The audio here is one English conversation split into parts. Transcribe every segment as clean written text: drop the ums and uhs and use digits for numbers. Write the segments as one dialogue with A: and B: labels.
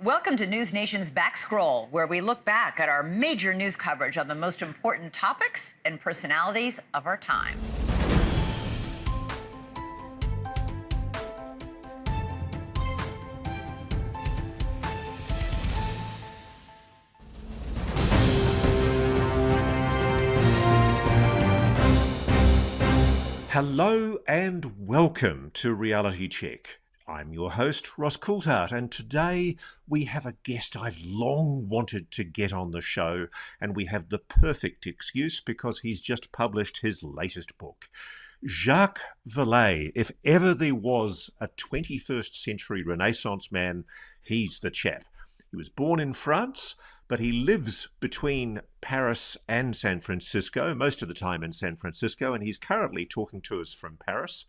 A: Welcome to NewsNation's Backscroll, where we look back at our major news coverage on the most important topics and personalities of our time.
B: Hello and welcome to Reality Check. I'm your host, Ross Coulthart, and today we have a guest I've long wanted to get on the show, and we have the perfect excuse because he's just published his latest book. Jacques Vallée, if ever there was a 21st century Renaissance man, he's the chap. He was born in France, but he lives between Paris and San Francisco, most of the time in San Francisco, and he's currently talking to us from Paris.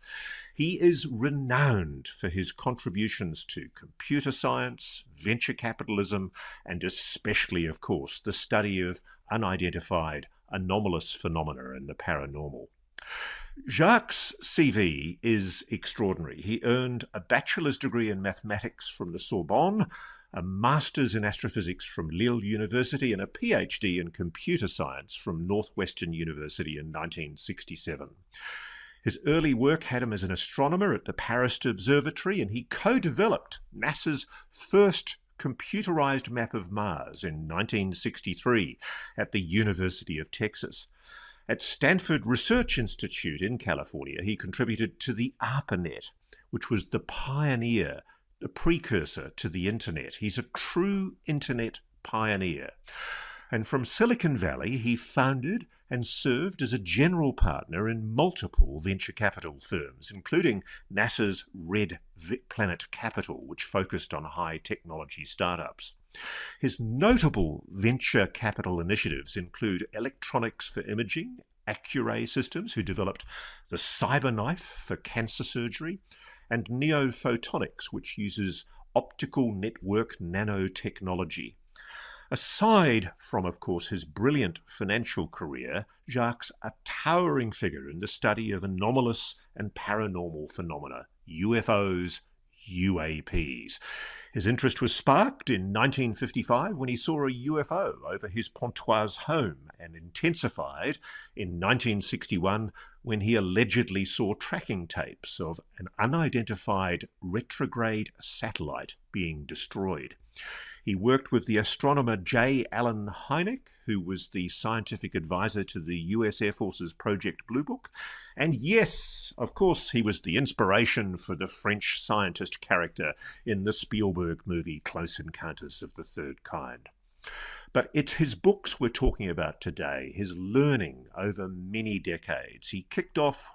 B: He is renowned for his contributions to computer science, venture capitalism, and especially, of course, the study of unidentified anomalous phenomena and the paranormal. Jacques' CV is extraordinary. He earned a bachelor's degree in mathematics from the Sorbonne, a master's in astrophysics from Lille University, and a PhD in computer science from Northwestern University in 1967. His early work had him as an astronomer at the Paris Observatory, and he co-developed NASA's first computerized map of Mars in 1963 at the University of Texas. At Stanford Research Institute in California, he contributed to the ARPANET, which was the precursor to the internet. He's a true internet pioneer. And from Silicon Valley, he founded and served as a general partner in multiple venture capital firms, including NASA's Red Planet Capital, which focused on high technology startups. His notable venture capital initiatives include Electronics for Imaging, Accuray Systems, who developed the CyberKnife for cancer surgery, and Neophotonics, which uses optical network nanotechnology. Aside from, of course, his brilliant financial career, Jacques' a towering figure in the study of anomalous and paranormal phenomena, UFOs, UAPs. His interest was sparked in 1955 when he saw a UFO over his Pontoise home, and intensified in 1961 when he allegedly saw tracking tapes of an unidentified retrograde satellite being destroyed. He worked with the astronomer J. Allen Hynek, who was the scientific advisor to the US Air Force's Project Blue Book. And yes, of course, he was the inspiration for the French scientist character in the Spielberg movie Close Encounters of the Third Kind. But it's his books we're talking about today, his learning over many decades. He kicked off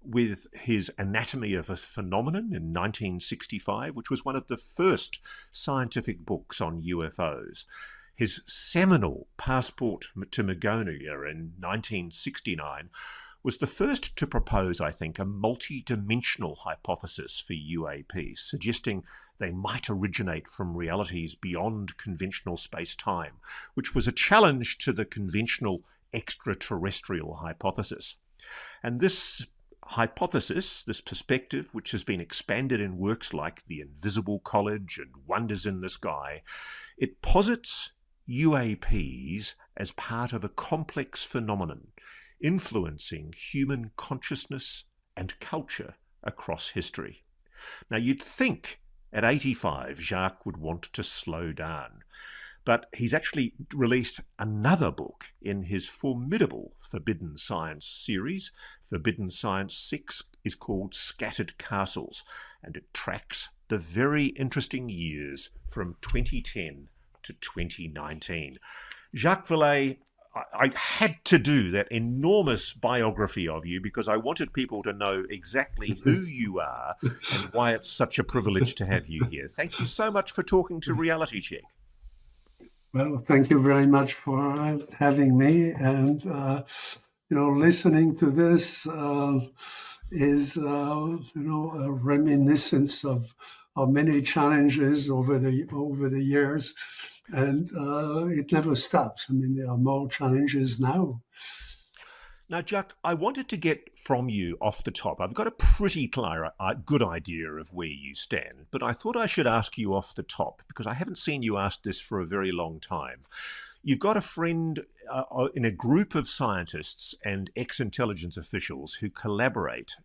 B: with his Anatomy of a Phenomenon in 1965, which was one of the first scientific books on UFOs. His seminal Passport to Magonia in 1969 was the first to propose, I think, a multi-dimensional hypothesis for UAPs, suggesting they might originate from realities beyond conventional space-time, which was a challenge to the conventional extraterrestrial hypothesis. And this hypothesis, this perspective, which has been expanded in works like The Invisible College and Wonders in the Sky, it posits UAPs as part of a complex phenomenon influencing human consciousness and culture across history. Now, you'd think at 85 Jacques would want to slow down, but he's actually released another book in his formidable Forbidden Science series. Forbidden Science 6 is called Scattered Castles, and it tracks the very interesting years from 2010 to 2019. Jacques Vallée, I had to do that enormous biography of you because I wanted people to know exactly who you are and why it's such a privilege to have you here. Thank you so much for talking to Reality Check.
C: Well, thank you very much for having me. And, listening to this is, a reminiscence of many challenges over the years. And it never stops. I mean, there are more challenges now.
B: Now, Jacques, I wanted to get from you off the top. I've got a pretty good idea of where you stand, but I thought I should ask you off the top because I haven't seen you ask this for a very long time. You've got a friend in a group of scientists and ex-intelligence officials who collaborate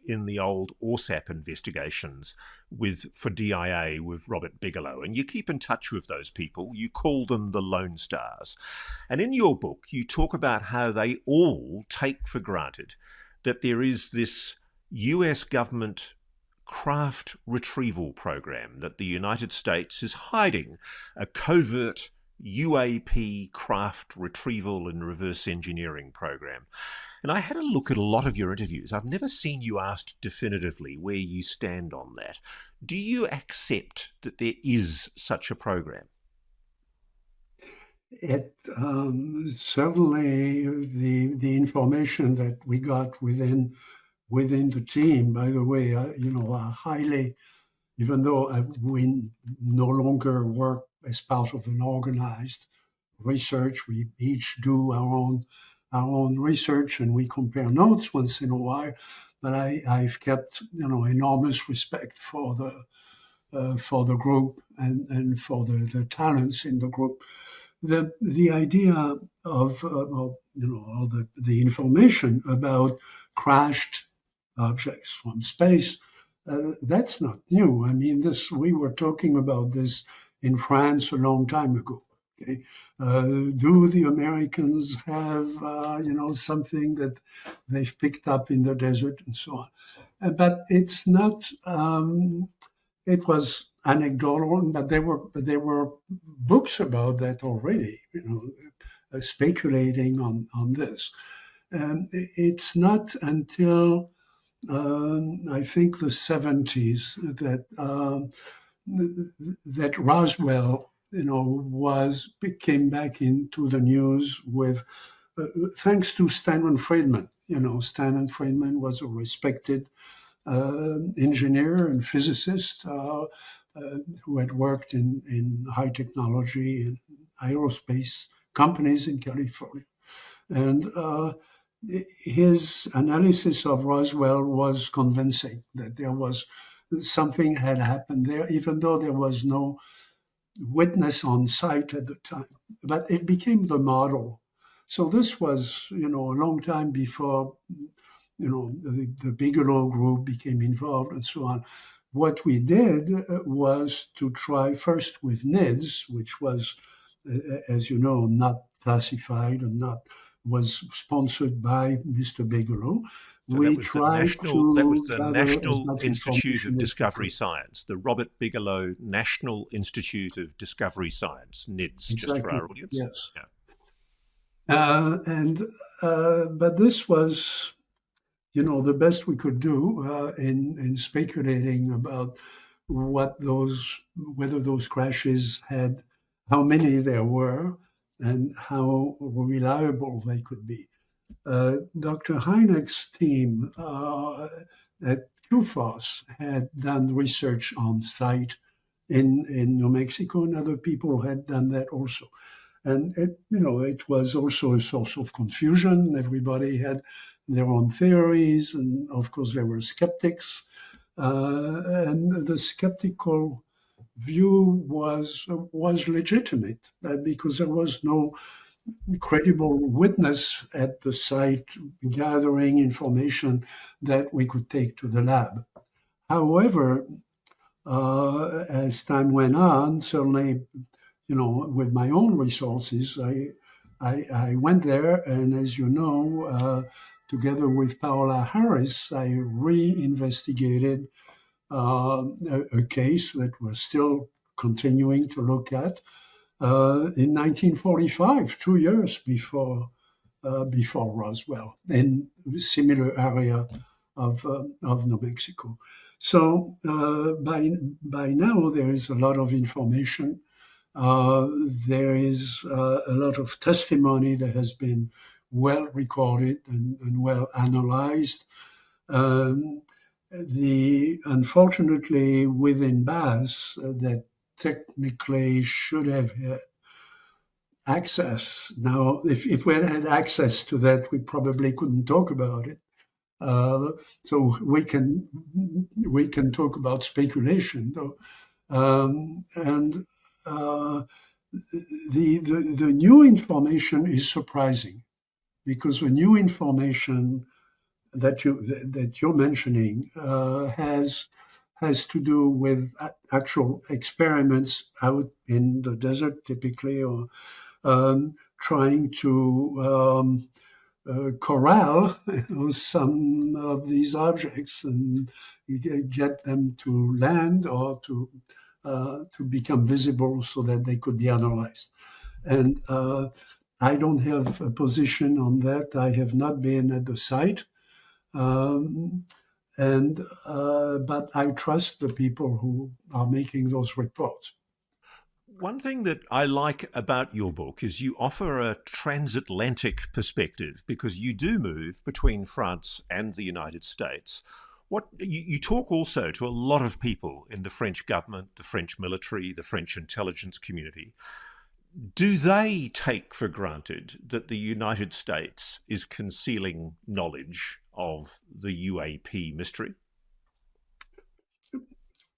B: in the old ORSAP investigations for DIA with Robert Bigelow. And you keep in touch with those people. You call them the Lone Stars. And in your book, you talk about how they all take for granted that there is this US government craft retrieval program, that the United States is hiding a covert UAP craft retrieval and reverse engineering program. And I had a look at a lot of your interviews. I've never seen you asked definitively where you stand on that. Do you accept that there is such a program?
C: It certainly the information that we got within the team, by the way, are highly, even though we no longer work as part of an organized research, we each do our own research and we compare notes once in a while. But I've kept enormous respect for the group and for the talents in the group. The idea of the information about crashed objects from space, that's not new. I mean, we were talking about this in France a long time ago. Okay, do the Americans have something that they've picked up in the desert and so on? But it's not. It was anecdotal, but there were books about that already. Speculating on this. It's not until I think the 70s that Roswell, came back into the news with, thanks to Stanton Friedman. Stanton Friedman was a respected engineer and physicist who had worked in high technology and aerospace companies in California. And his analysis of Roswell was convincing that there was something had happened there, even though there was no witness on site at the time. But it became the model. So this was, a long time before, the Bigelow group became involved and so on. What we did was to try first with NIDS, which was, as you know, not classified and was sponsored by Mr. Bigelow.
B: So that was the National Institute of Discovery Science, the Robert Bigelow National Institute of Discovery Science, NIDS, exactly. Just for our audience.
C: Yes. Yeah. But this was, the best we could do in speculating about whether those crashes had, how many there were, and how reliable they could be. Dr. Hynek's team at QFOS had done research on site in New Mexico, and other people had done that also. And it was also a source of confusion. Everybody had their own theories, and of course there were skeptics. And the skeptical view was legitimate because there was no credible witness at the site gathering information that we could take to the lab. However, as time went on, certainly, with my own resources, I went there, and as you know, together with Paola Harris, I re-investigated a case that we're still continuing to look at in 1945, 2 years before Roswell, in a similar area of New Mexico. So by now there is a lot of information. There is a lot of testimony that has been well recorded and well analyzed. Unfortunately, within BAS, that technically should have access. Now, if we had access to that, we probably couldn't talk about it. So we can talk about speculation, though, and the new information is surprising, because the new information that you're mentioning has to do with actual experiments out in the desert, typically, or trying to corral some of these objects and get them to land or to become visible so that they could be analyzed. And I don't have a position on that. I have not been at the site. But I trust the people who are making those reports.
B: One thing that I like about your book is you offer a transatlantic perspective, because you do move between France and the United States. You talk also to a lot of people in the French government, the French military, the French intelligence community. Do they take for granted that the United States is concealing knowledge of the UAP mystery?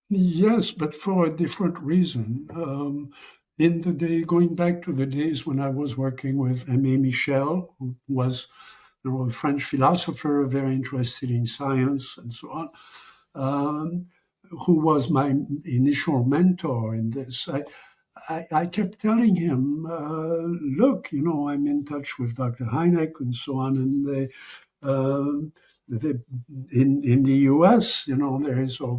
C: Yes, but for a different reason. In the day, going back to the days when I was working with Aimé Michel, who was a French philosopher, very interested in science and so on, who was my initial mentor in this. I kept telling him, look, I'm in touch with Dr. Hynek and so on, and in the U.S., there is all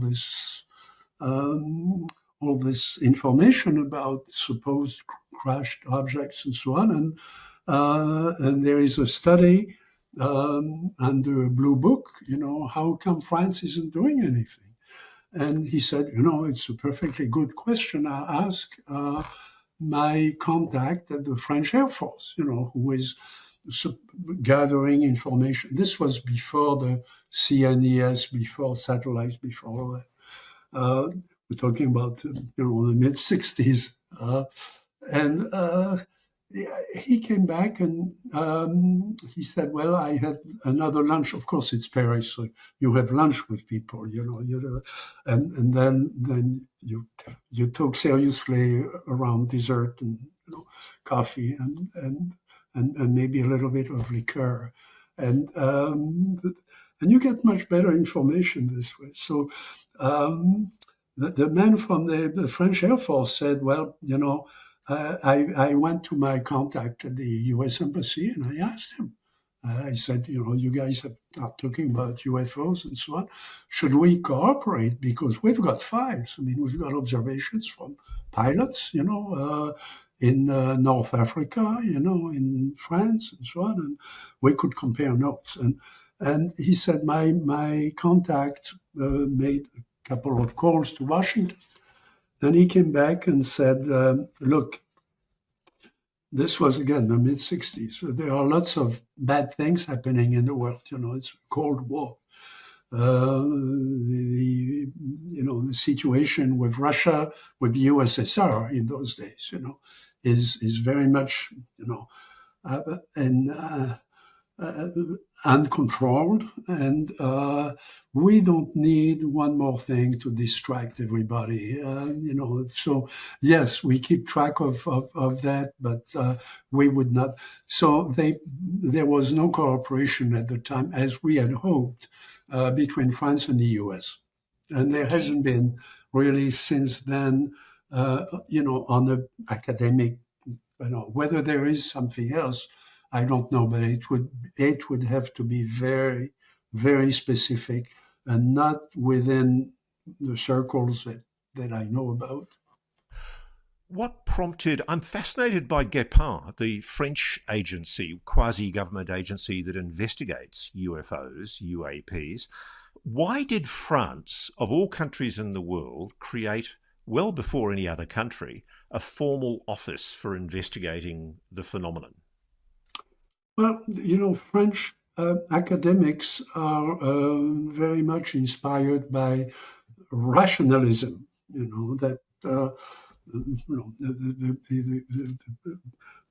C: this information about supposed crashed objects and so on, and there is a study under a blue book. How come France isn't doing anything? And he said, it's a perfectly good question. I'll ask my contact at the French Air Force, who is gathering information. This was before the CNES, before satellites, before all that. We're talking about, the mid-'60s. He came back and he said, well, I had another lunch. Of course, it's Paris, so you have lunch with people, and then you talk seriously around dessert and coffee and maybe a little bit of liqueur. And you get much better information this way. So the man from the French Air Force said, well, I went to my contact at the U.S. Embassy and I asked him. I said, you guys are talking about UFOs and so on. Should we cooperate? Because we've got files. I mean, we've got observations from pilots, in North Africa, in France and so on. And we could compare notes. And he said, my contact made a couple of calls to Washington. Then he came back and said, look, this was, again, the mid-'60s. So there are lots of bad things happening in the world. It's a Cold War. The situation with Russia, with the USSR in those days, is very much, uncontrolled, and we don't need one more thing to distract everybody. So yes, we keep track of that, but we would not. So there was no cooperation at the time, as we had hoped, between France and the U.S., and there hasn't been really since then. On the academic, whether there is something else, I don't know, but it would have to be very, very specific and not within the circles that I know about.
B: What prompted, I'm fascinated by GEPAR, the French agency, quasi-government agency that investigates UFOs, UAPs. Why did France, of all countries in the world, create, well before any other country, a formal office for investigating the phenomenon?
C: Well, French academics are very much inspired by rationalism, that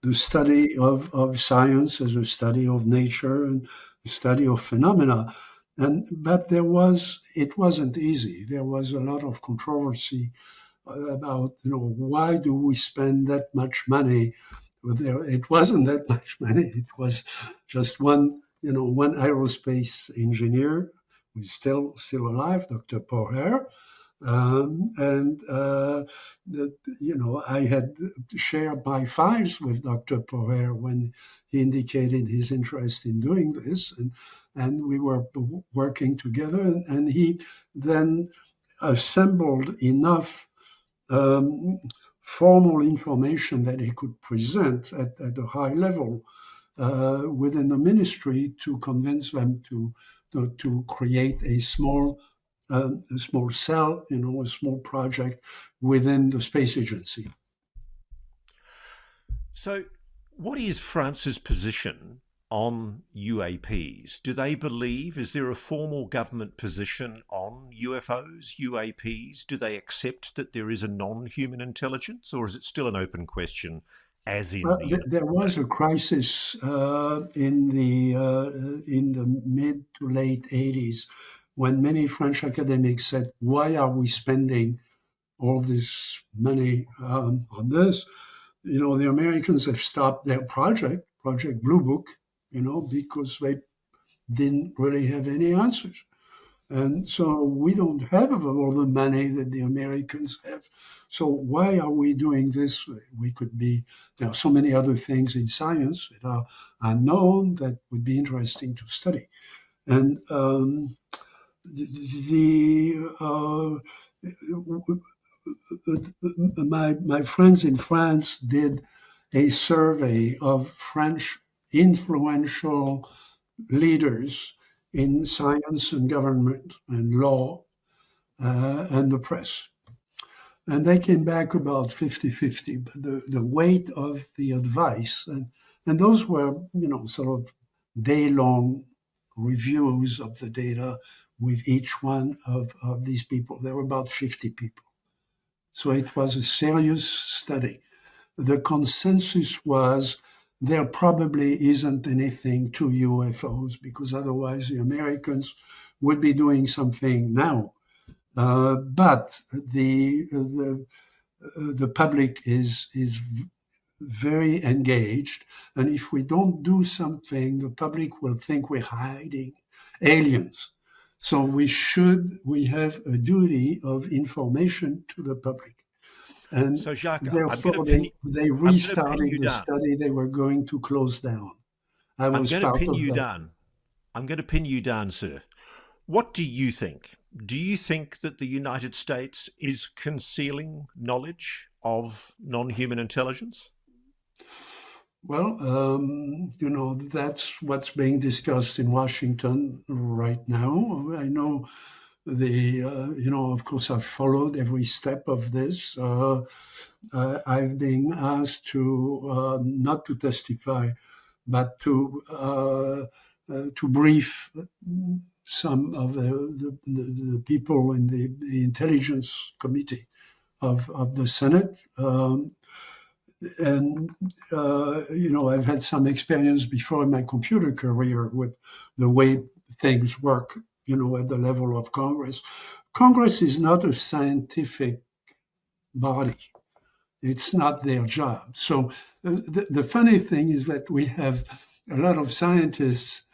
C: the study of science as a study of nature and the study of phenomena. But it wasn't easy. There was a lot of controversy about, why do we spend that much money? It wasn't that much money. It was just one aerospace engineer who's still alive, Dr. Poher. I had shared my files with Dr. Poher when he indicated his interest in doing this, and we were working together, and he then assembled enough formal information that he could present at a high level within the ministry to convince them to create a small cell, a small project within the space agency.
B: So, what is France's position on UAPs? Do they believe, is there a formal government position on UFOs, UAPs? Do they accept that there is a non-human intelligence, or is it still an open question?
C: There was a crisis in the mid to late 80s when many French academics said, why are we spending all this money on this? The Americans have stopped their Project Blue Book, because they didn't really have any answers. And so we don't have all the money that the Americans have. So why are we doing this? There are so many other things in science that are unknown that would be interesting to study. And my friends in France did a survey of French influential leaders in science and government and law and the press. And they came back about 50-50, but the weight of the advice, and those were, sort of day-long reviews of the data with each one of these people. There were about 50 people. So it was a serious study. The consensus was there probably isn't anything to UFOs, because otherwise the Americans would be doing something now. But the public is very engaged, and if we don't do something, the public will think we're hiding aliens. So we have a duty of information to the public. And
B: so Jacques,
C: therefore, they restarted the study they were going to close down.
B: I'm going to pin you down, sir. What do you think? Do you think that the United States is concealing knowledge of non-human intelligence?
C: Well, that's what's being discussed in Washington right now. I know of course, I've followed every step of this. I've been asked to not to testify, but to brief some of the people in the intelligence committee of the Senate. I've had some experience before in my computer career with the way things work, at the level of Congress. Congress is not a scientific body. It's not their job. So the funny thing is that we have a lot of scientists,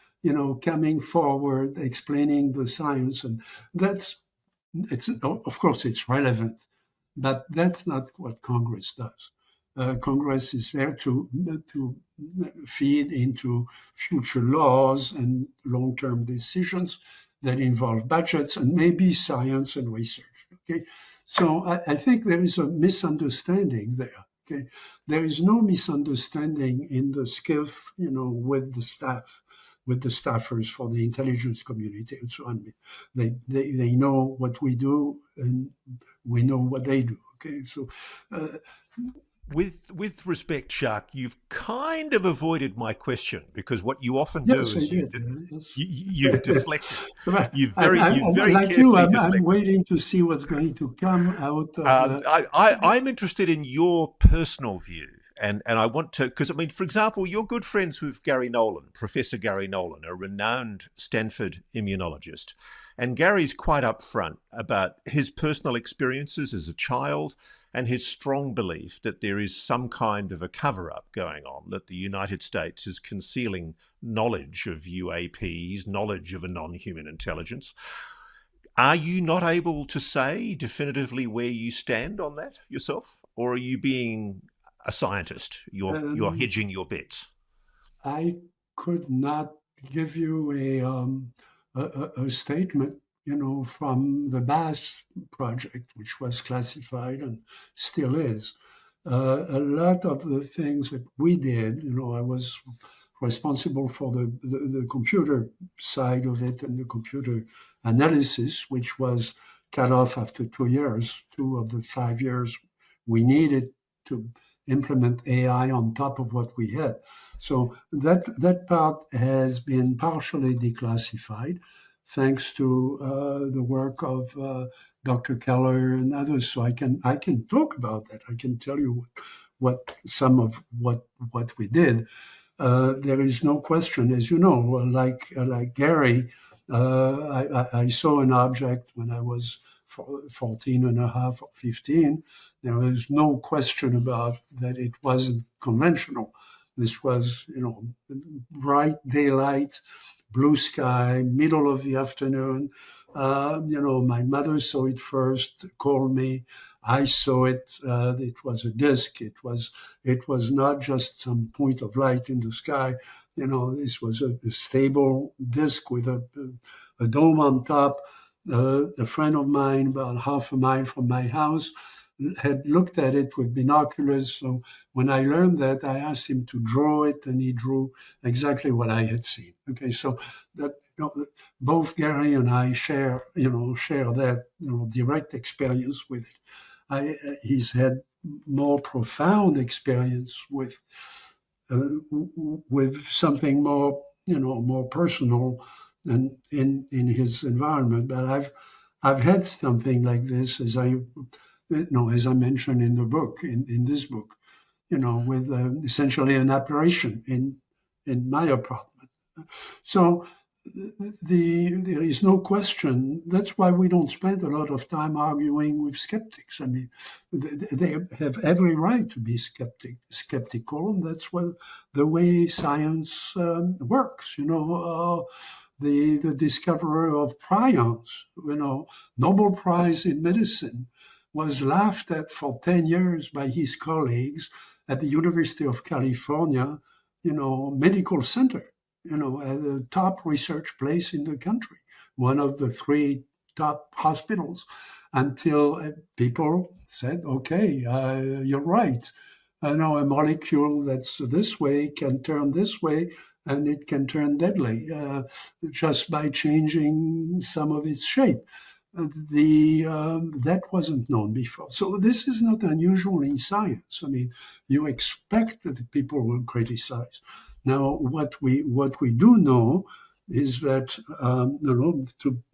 C: coming forward, explaining the science, and of course it's relevant, but that's not what Congress does. Congress is there to feed into future laws and long-term decisions that involve budgets and maybe science and research. Okay, so I think there is a misunderstanding there. Okay, there is no misunderstanding in the SCIF, with the staff, with the staffers for the intelligence community and so on. They know what we do and we know what they do. Okay, so
B: With respect, Jacques, you've kind of avoided my question, because what you often do
C: Yes, I
B: is
C: did. Yes.
B: you've deflected.
C: But
B: You've very
C: like you,
B: carefully
C: I'm
B: deflected.
C: waiting to see what's going to come out of the.
B: I'm interested in your personal view, and I want to, because I mean, for example, you're good friends with Gary Nolan, Professor Gary Nolan, a renowned Stanford immunologist, and Gary's quite upfront about his personal experiences as a child and his strong belief that there is some kind of a cover-up going on, that the United States is concealing knowledge of UAPs, knowledge of a non-human intelligence. Are you not able to say definitively where you stand on that yourself, or are you being a scientist? You're hedging your bets.
C: I could not give you a statement, from the BAS project, which was classified and still is. A lot of the things that we did, I was responsible for the computer side of it and the computer analysis, which was cut off after 2 years, 2 of the 5 years we needed to implement AI on top of what we had. So that part has been partially declassified, thanks to the work of Dr. Keller and others. So I can talk about that. I can tell you what some of what we did. There is no question, as you know, like Gary, I saw an object when I was 14 and a half or 15. There is no question about that it wasn't conventional. This was, bright daylight, blue sky, middle of the afternoon. My mother saw it first, called me. I saw it. It was a disk. It was not just some point of light in the sky. This was a stable disk with a dome on top. A friend of mine, about half a mile from my house, had looked at it with binoculars. So when I learned that, I asked him to draw it, and he drew exactly what I had seen. Okay, so that both Gary and I share that direct experience with it. He's had more profound experience with something more more personal and in his environment. But I've had something like this, as I mentioned in the book, in this book, with essentially an apparition in my apartment. So there is no question. That's why we don't spend a lot of time arguing with skeptics. I mean, they have every right to be skeptical, and that's the way science works. The discoverer of prions, Nobel Prize in medicine, was laughed at for 10 years by his colleagues at the University of California, medical center, at the top research place in the country, one of the 3 top hospitals, until people said, okay, you're right. A molecule that's this way can turn this way, and it can turn deadly just by changing some of its shape. That wasn't known before. So this is not unusual in science. I mean, you expect that people will criticize. Now, what we do know is that,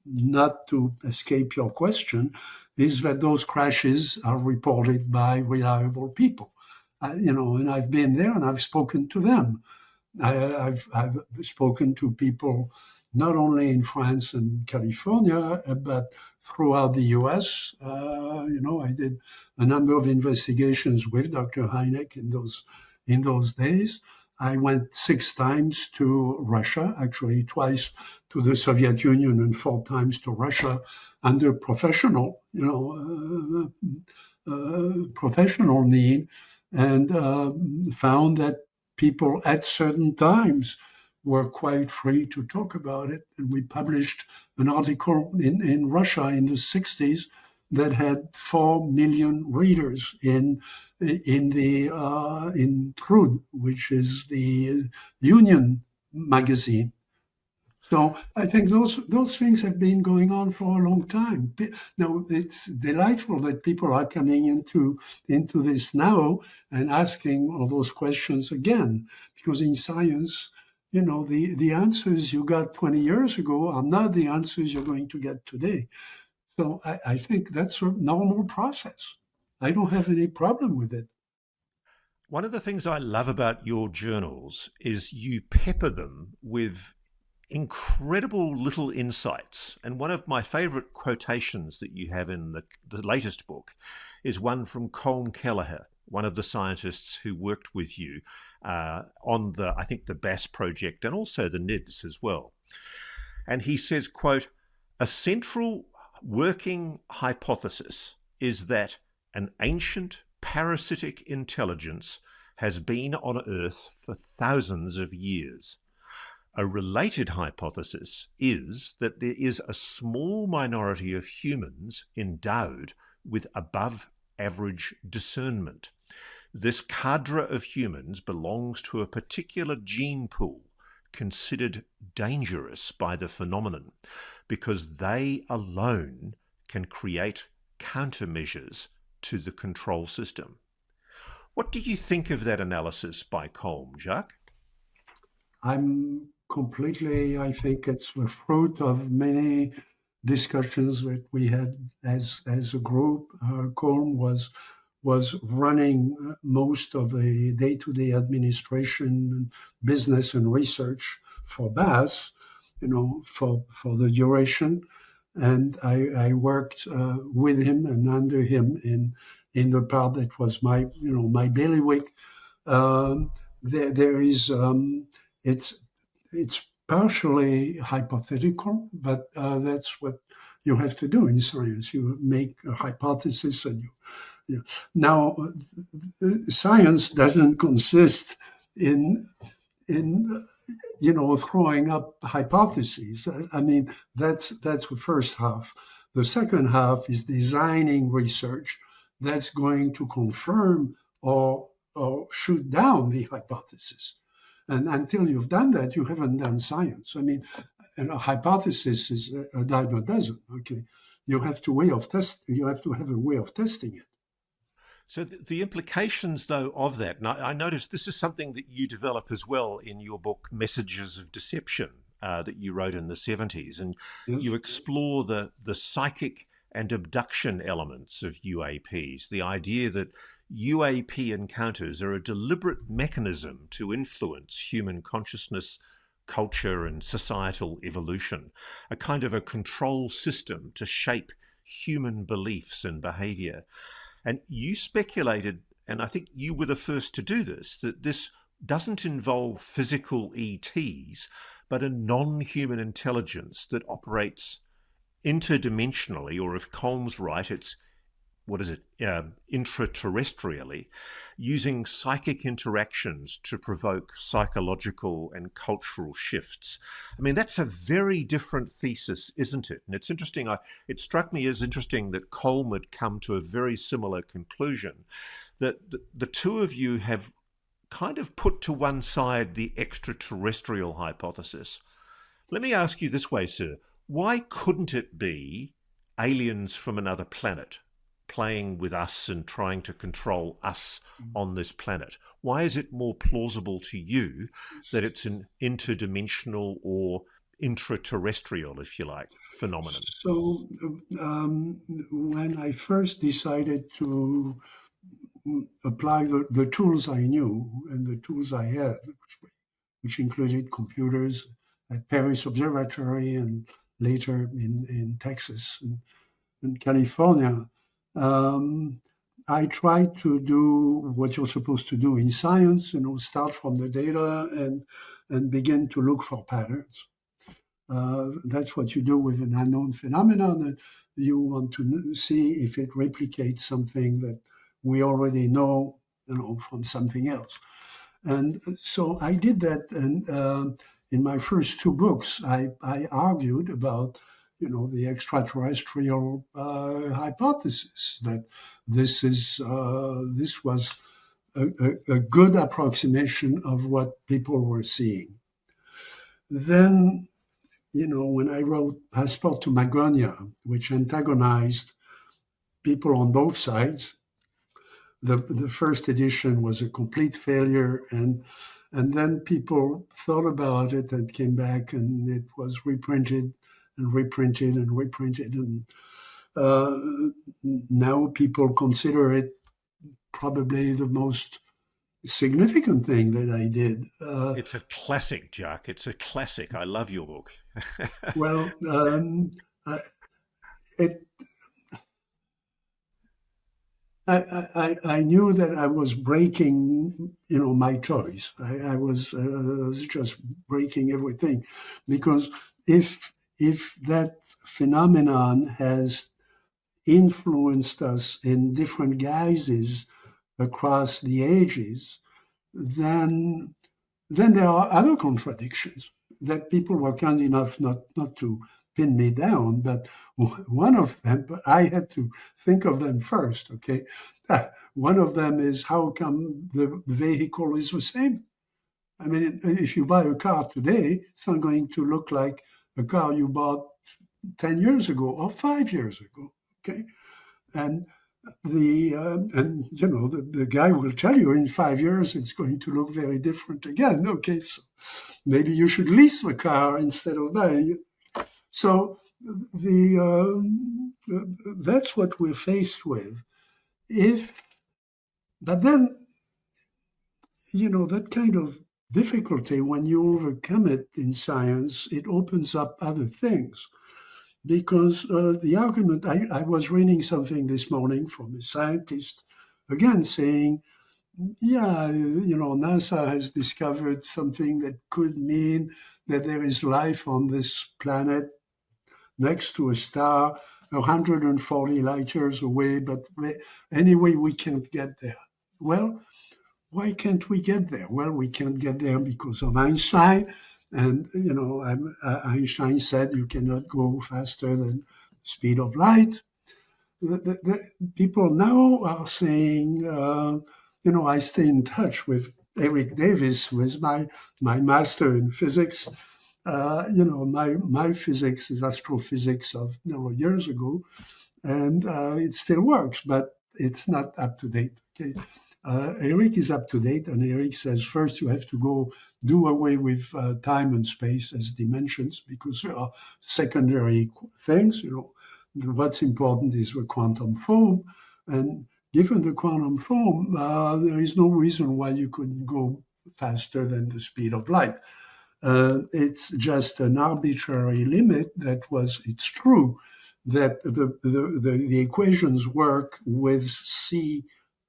C: not to escape your question, is that those crashes are reported by reliable people. And I've been there and I've spoken to them. I've spoken to people not only in France and California, but throughout the U.S. I did a number of investigations with Dr. Hynek in those days. I went 6 times to Russia, actually twice to the Soviet Union and 4 times to Russia under professional need, and found that people at certain times were quite free to talk about it. And we published an article in Russia in the 60s that had 4 million readers in Trud, which is the union magazine. So I think those things have been going on for a long time. Now it's delightful that people are coming into this now and asking all those questions again, because in science, the answers you got 20 years ago are not the answers you're going to get today. So I think that's a normal process. I don't have any problem with it.
B: One of the things I love about your journals is you pepper them with incredible little insights. And one of my favorite quotations that you have in the latest book is one from Colm Kelleher, one of the scientists who worked with you on I think the BASS project and also the NIDS as well. And he says, quote, "A central working hypothesis is that an ancient parasitic intelligence has been on Earth for thousands of years. A related hypothesis is that there is a small minority of humans endowed with above average discernment. This cadre of humans belongs to a particular gene pool considered dangerous by the phenomenon because they alone can create countermeasures to the control system." What do you think of that analysis by Colm, Jacques?
C: I think it's the fruit of many discussions that we had as a group. Colm was running most of the day-to-day administration, business and research for BASS, for the duration. And I worked with him and under him in the part that was my bailiwick. There is it's partially hypothetical, but that's what you have to do in science. You make a hypothesis, and now science doesn't consist in throwing up hypotheses. I mean, that's the first half. The second half is designing research that's going to confirm or shoot down the hypothesis. And until you've done that, you haven't done science. I mean, a hypothesis is a dime a dozen. Okay, you have to have a way of testing it.
B: So the implications, though, of that, and I noticed this is something that you develop as well in your book, Messages of Deception, that you wrote in the 70s. And
C: Yes.
B: you explore the psychic and abduction elements of UAPs, the idea that UAP encounters are a deliberate mechanism to influence human consciousness, culture, and societal evolution, a kind of a control system to shape human beliefs and behavior. And you speculated, and I think you were the first to do this, that this doesn't involve physical ETs, but a non-human intelligence that operates interdimensionally, or if Colm's right, it's, intraterrestrially, using psychic interactions to provoke psychological and cultural shifts. I mean, that's a very different thesis, isn't it? And it's interesting, it struck me as interesting that Colm had come to a very similar conclusion, that the two of you have kind of put to one side the extraterrestrial hypothesis. Let me ask you this way, sir. Why couldn't it be aliens from another planet playing with us and trying to control us on this planet? Why is it more plausible to you that it's an interdimensional or intraterrestrial, if you like, phenomenon?
C: So when I first decided to apply the tools I knew and the tools I had, which included computers at Paris Observatory and later in Texas and in California, I tried to do what you're supposed to do in science, start from the data and begin to look for patterns. That's what you do with an unknown phenomenon. And you want to see if it replicates something that we already know, from something else. And so I did that. And in my first two books, I argued about, the extraterrestrial hypothesis, that this was a good approximation of what people were seeing. Then when I wrote Passport to Magonia, which antagonized people on both sides, the first edition was a complete failure, and then people thought about it and came back, and it was reprinted and reprinted and reprinted, and now people consider it probably the most significant thing that I did.
B: It's a classic, Jacques. It's a classic. I love your book.
C: Well, it. I knew that I was breaking, my choice. I was just breaking everything, because if that phenomenon has influenced us in different guises across the ages, then there are other contradictions that people were kind enough not to pin me down, but one of them, but I had to think of them first, okay? One of them is, how come the vehicle is the same? I mean, if you buy a car today, it's not going to look like a car you bought 10 years ago or 5 years ago, okay? And the guy will tell you in 5 years it's going to look very different again. Okay, so maybe you should lease the car instead of buying it. So that's what we're faced with. But then, that kind of difficulty, when you overcome it in science, it opens up other things. Because the argument, I was reading something this morning from a scientist, again saying, yeah, NASA has discovered something that could mean that there is life on this planet next to a star 140 light years away, but anyway, we can't get there. Well, why can't we get there? Well, we can't get there because of Einstein. And, Einstein said you cannot go faster than the speed of light. The people now are saying, I stay in touch with Eric Davis, who is my master in physics. My physics is astrophysics of years ago, and it still works, but it's not up to date. Okay? Eric is up to date, and Eric says first you have to do away with time and space as dimensions, because there are secondary things. What's important is the quantum foam, and given the quantum foam, there is no reason why you couldn't go faster than the speed of light. It's just an arbitrary limit it's true that the equations work with c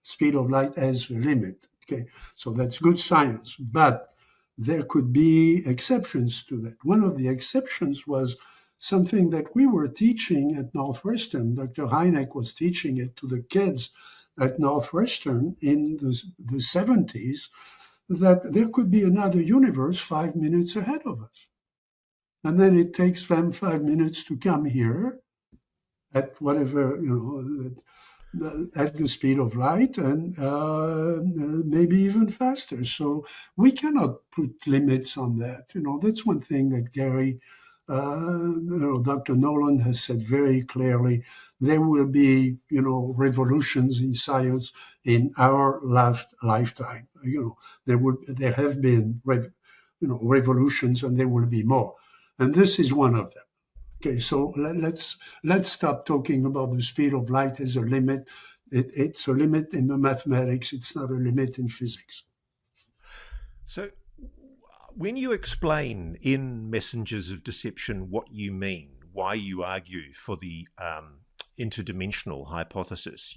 C: speed of light as the limit. Okay, so that's good science, but there could be exceptions to that. One of the exceptions was something that we were teaching at Northwestern. Dr. Hynek was teaching it to the kids at Northwestern in the 70s, that there could be another universe 5 minutes ahead of us. And then it takes them 5 minutes to come here at whatever, at the speed of light, and maybe even faster. So we cannot put limits on that. That's one thing that Gary, Dr. Nolan has said very clearly. There will be, revolutions in science in our lifetime. There have been, revolutions, and there will be more. And this is one of them. Okay, so let's stop talking about the speed of light as a limit. It's a limit in the mathematics. It's not a limit in physics.
B: So when you explain in Messengers of Deception what you mean, why you argue for the interdimensional hypothesis,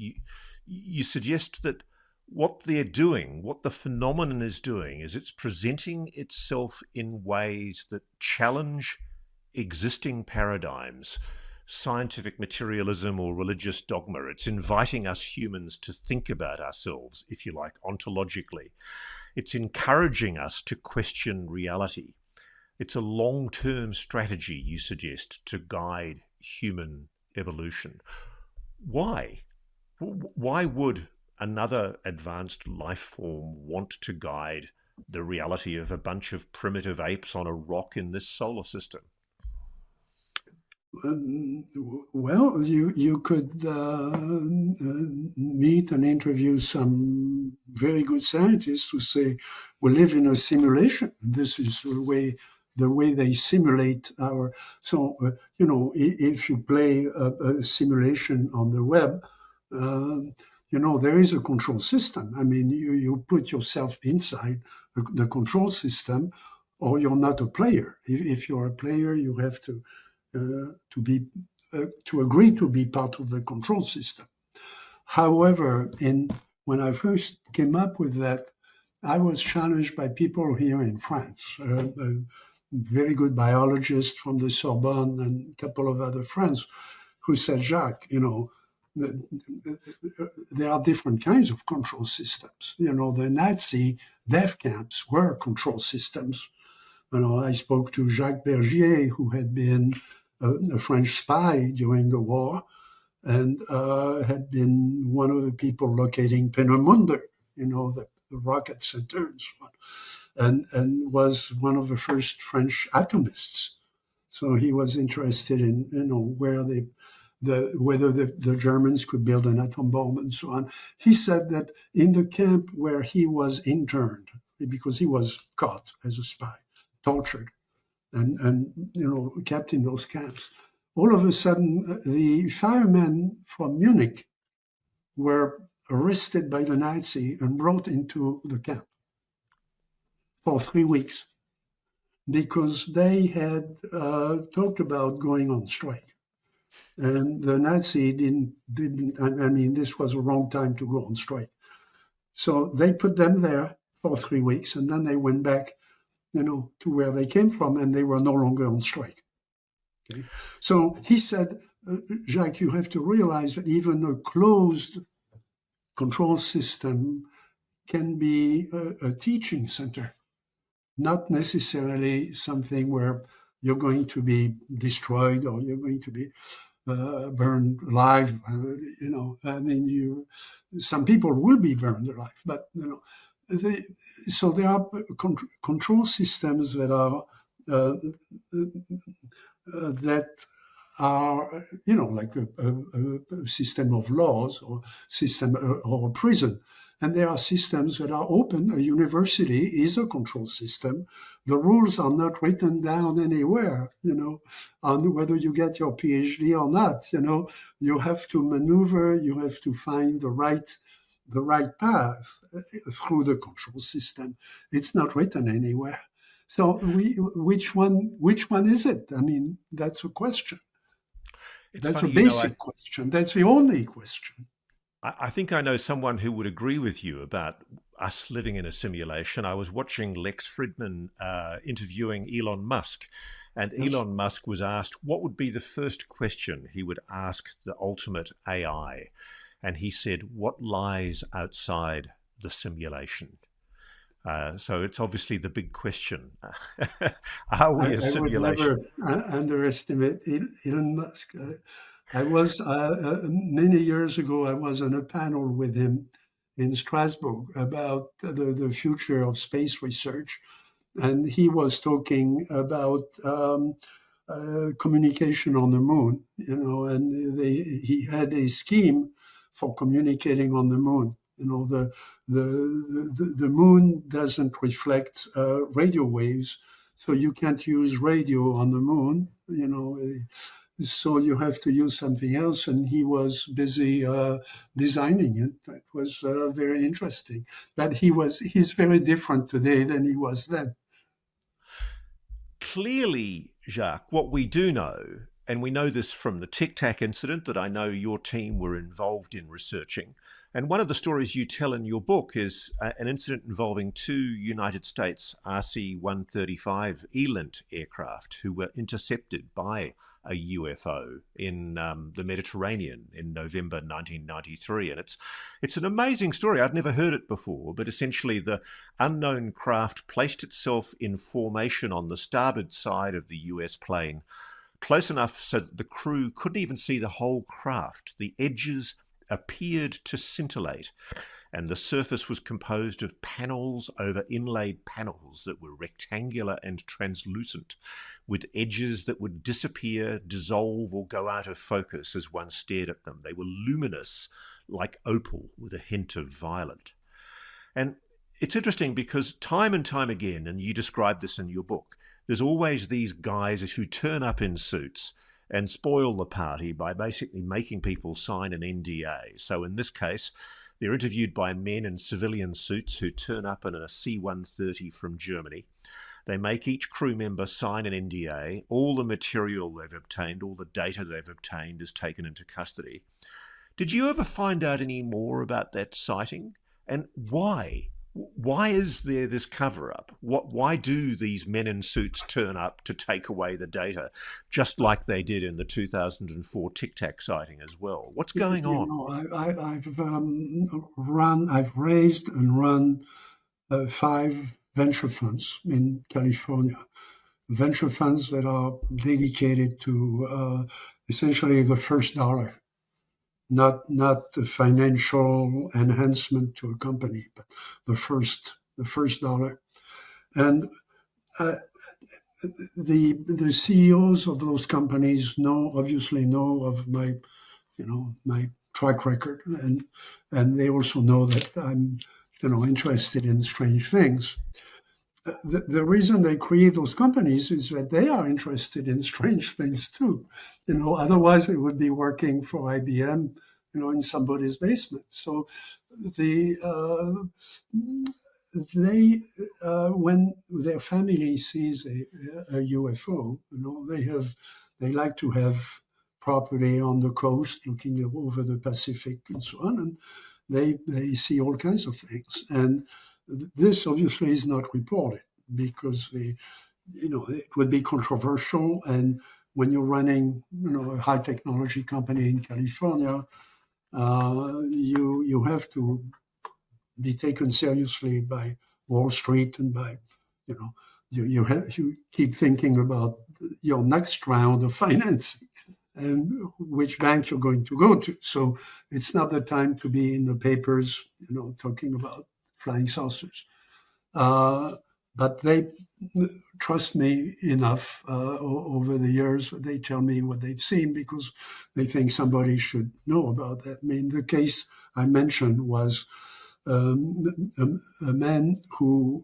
B: you suggest that what they're doing, what the phenomenon is doing, is it's presenting itself in ways that challenge existing paradigms, scientific materialism or religious dogma. It's inviting us humans to think about ourselves, if you like, ontologically. It's encouraging us to question reality. It's a long-term strategy, you suggest, to guide human evolution. Why? Why would another advanced life form want to guide the reality of a bunch of primitive apes on a rock in this solar system?
C: Well, you could meet and interview some very good scientists who say we live in a simulation. This is the way they simulate our. So if you play a simulation on the web, there is a control system. I mean, you put yourself inside the control system, or you're not a player. If you're a player, you have to agree to be part of the control system. However, when I first came up with that, I was challenged by people here in France, a very good biologist from the Sorbonne and a couple of other friends who said, Jacques, there are different kinds of control systems. The Nazi death camps were control systems. I spoke to Jacques Bergier, who had been a French spy during the war, and had been one of the people locating Peenemünde, the rocket center and so on, and was one of the first French atomists. So he was interested in, whether the Germans could build an atom bomb and so on. He said that in the camp where he was interned, because he was caught as a spy, tortured, and kept in those camps. All of a sudden, the firemen from Munich were arrested by the Nazi and brought into the camp for 3 weeks because they had talked about going on strike. And the Nazi didn't. I mean, this was a wrong time to go on strike. So they put them there for 3 weeks, and then they went back to where they came from, and they were no longer on strike. Okay? So he said, Jacques, you have to realize that even a closed control system can be a teaching center, not necessarily something where you're going to be destroyed or you're going to be burned alive. Some people will be burned alive, but so there are control systems that are like a system of laws or system or a prison. And there are systems that are open. A university is a control system. The rules are not written down anywhere, on whether you get your PhD or not. You have to maneuver, you have to find the right path through the control system. It's not written anywhere. So which one is it? I mean, that's a question. That's a basic question. That's the only question.
B: I think I know someone who would agree with you about us living in a simulation. I was watching Lex Fridman interviewing Elon Musk, and Elon Musk was asked what would be the first question he would ask the ultimate AI. And he said, what lies outside the simulation? So it's obviously the big question. Are we a simulation?
C: I would never underestimate Elon Musk. I was, many years ago, I was on a panel with him in Strasbourg about the future of space research. And he was talking about communication on the moon, and he had a scheme for communicating on the moon. The moon doesn't reflect radio waves, so you can't use radio on the moon, so you have to use something else. And he was busy designing it. It was very interesting. But he's very different today than he was then.
B: Clearly, Jacques, what we do know, and we know this from the Tic Tac incident that I know your team were involved in researching, and one of the stories you tell in your book is an incident involving two United States RC-135 ELINT aircraft who were intercepted by a UFO in the Mediterranean in November 1993. And it's an amazing story. I'd never heard it before, but essentially the unknown craft placed itself in formation on the starboard side of the US plane, close enough so that the crew couldn't even see the whole craft. The edges appeared to scintillate, and the surface was composed of panels over inlaid panels that were rectangular and translucent, with edges that would disappear, dissolve, or go out of focus as one stared at them. They were luminous, like opal, with a hint of violet. And it's interesting because time and time again, and you describe this in your book, there's always these guys who turn up in suits and spoil the party by basically making people sign an NDA. So in this case, they're interviewed by men in civilian suits who turn up in a C-130 from Germany. They make each crew member sign an NDA. All the material they've obtained, all the data they've obtained is taken into custody. Did you ever find out any more about that sighting? And why? Why is there this cover-up? Why do these men in suits turn up to take away the data, just like they did in the 2004 Tic Tac sighting as well? What's going on?
C: I've raised and run 5 venture funds in California. Venture funds that are dedicated to essentially the first dollar. Not the financial enhancement to a company, but the first dollar. And the CEOs of those companies obviously know of my track record, and they also know that I'm interested in strange things. The reason they create those companies is that they are interested in strange things too. Otherwise they would be working for IBM, in somebody's basement. So when their family sees a UFO, they like to have property on the coast looking over the Pacific and so on, and they see all kinds of things. And this obviously is not reported because it would be controversial. And when you're running, a high technology company in California, you have to be taken seriously by Wall Street and by, you keep thinking about your next round of financing and which bank you're going to go to. So it's not the time to be in the papers, talking about flying saucers. But they trust me enough over the years. They tell me what they've seen because they think somebody should know about that. I mean, the case I mentioned was a man who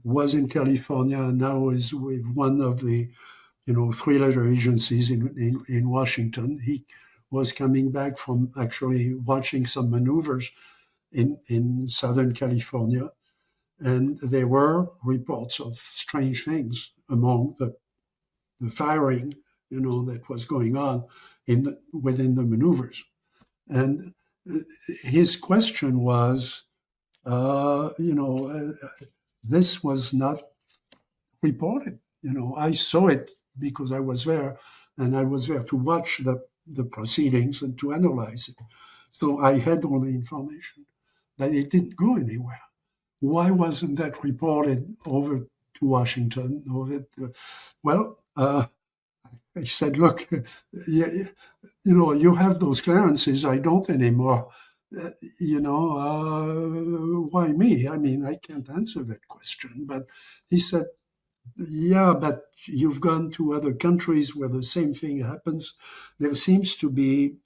C: was in California and now is with one of the 3-letter agencies in Washington. He was coming back from actually watching some maneuvers in Southern California, and there were reports of strange things among the firing, that was going on within the maneuvers. And his question was, this was not reported. I saw it because I was there, and I was there to watch the proceedings and to analyze it. So I had all the information, but it didn't go anywhere. Why wasn't that reported over to Washington? I said, look, you have those clearances. I don't anymore. Why me? I mean, I can't answer that question. But he said, yeah, but you've gone to other countries where the same thing happens. There seems to be,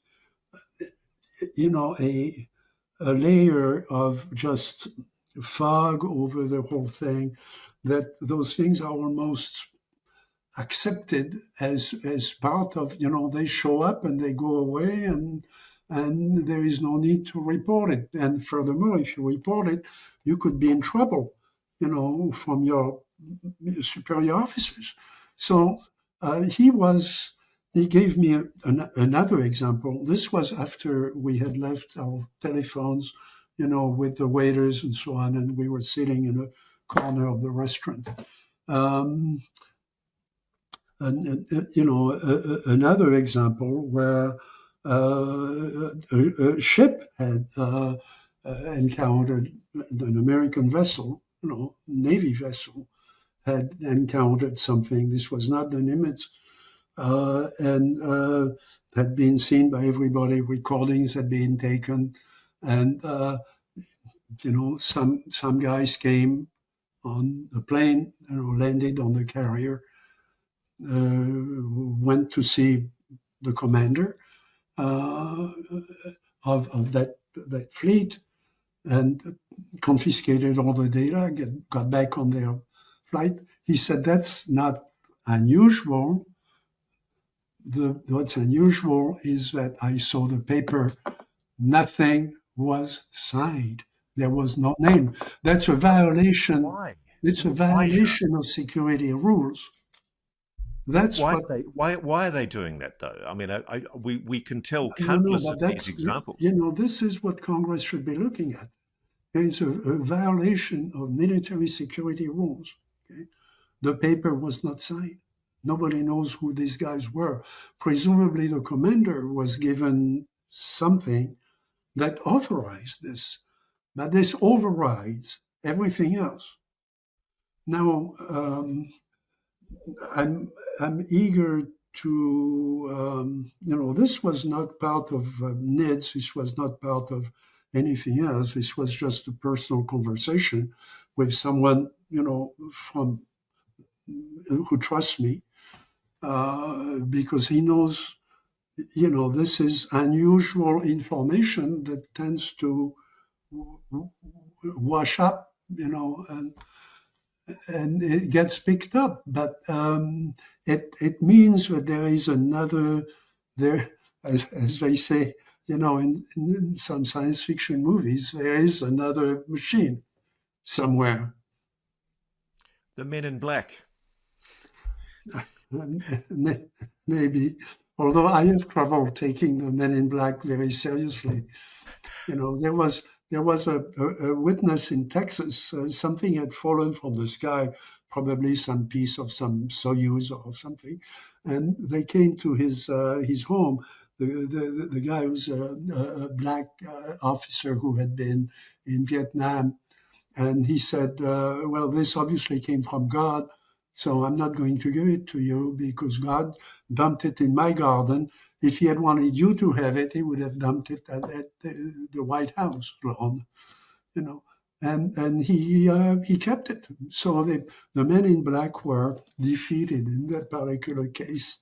C: a layer of just fog over the whole thing, that those things are almost accepted as part of, they show up and they go away, and there is no need to report it. And furthermore, if you report it, you could be in trouble, from your superior officers. So he gave me another example. This was after we had left our telephones, with the waiters and so on, and we were sitting in a corner of the restaurant. Another example where a ship had encountered an American vessel, Navy vessel, had encountered something. This was not the Nimitz. And had been seen by everybody. Recordings had been taken, and some guys came on the plane, landed on the carrier, went to see the commander of that fleet, and confiscated all the data, got back on their flight. He said, that's not unusual. What's unusual is that I saw the paper, nothing was signed. There was no name. That's a violation.
B: Why?
C: It's a violation of security rules. That's
B: why are they doing that, though? I mean, we can tell countless of these examples.
C: This is what Congress should be looking at. It's a violation of military security rules. Okay? The paper was not signed. Nobody knows who these guys were. Presumably, the commander was given something that authorized this, but this overrides everything else. Now, I'm eager to, this was not part of NIDS. This was not part of anything else. This was just a personal conversation with someone, from who trusts me, because he knows, this is unusual information that tends to wash up, and it gets picked up. But it means that there is another, as they say, in some science fiction movies, there is another machine somewhere.
B: The Men in Black.
C: Maybe, although I have trouble taking the Men in Black very seriously. There was a witness in Texas. Something had fallen from the sky, probably some piece of some Soyuz or something, and they came to his home. The guy was a black officer who had been in Vietnam, and he said, "Well, this obviously came from God, so I'm not going to give it to you because God dumped it in my garden. If he had wanted you to have it, he would have dumped it at the White House lawn, And he kept it. So the Men in Black were defeated in that particular case."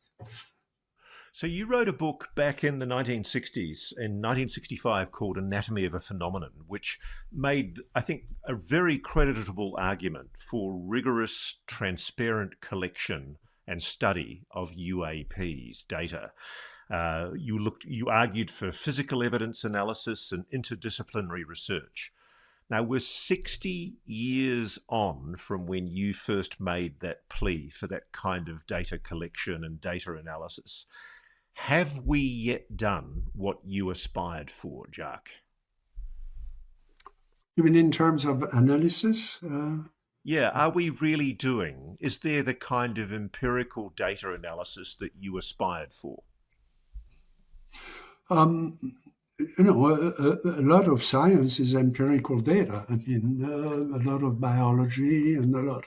B: So you wrote a book back in the 1960s, in 1965, called Anatomy of a Phenomenon, which made, I think, a very creditable argument for rigorous, transparent collection and study of UAPs data. You argued for physical evidence analysis and interdisciplinary research. Now, we're 60 years on from when you first made that plea for that kind of data collection and data analysis. Have we yet done what you aspired for, Jacques?
C: You mean in terms of analysis?
B: Yeah, are we really is there the kind of empirical data analysis that you aspired for?
C: A lot of science is empirical data. I mean, a lot of biology and a lot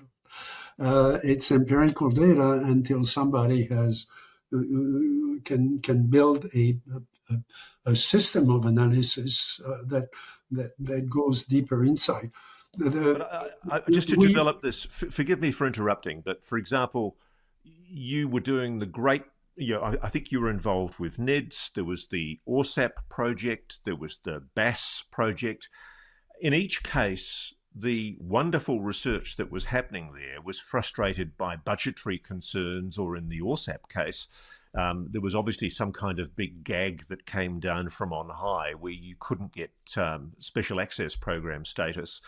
C: of it's empirical data until somebody has can build a system of analysis that goes deeper inside.
B: Just to develop this, forgive me for interrupting, but for example, you were doing the great. I think you were involved with NIDS. There was the ORSAP project. There was the BAS project. In each case, the wonderful research that was happening there was frustrated by budgetary concerns, or in the ORSAP case, there was obviously some kind of big gag that came down from on high where you couldn't get special access program status,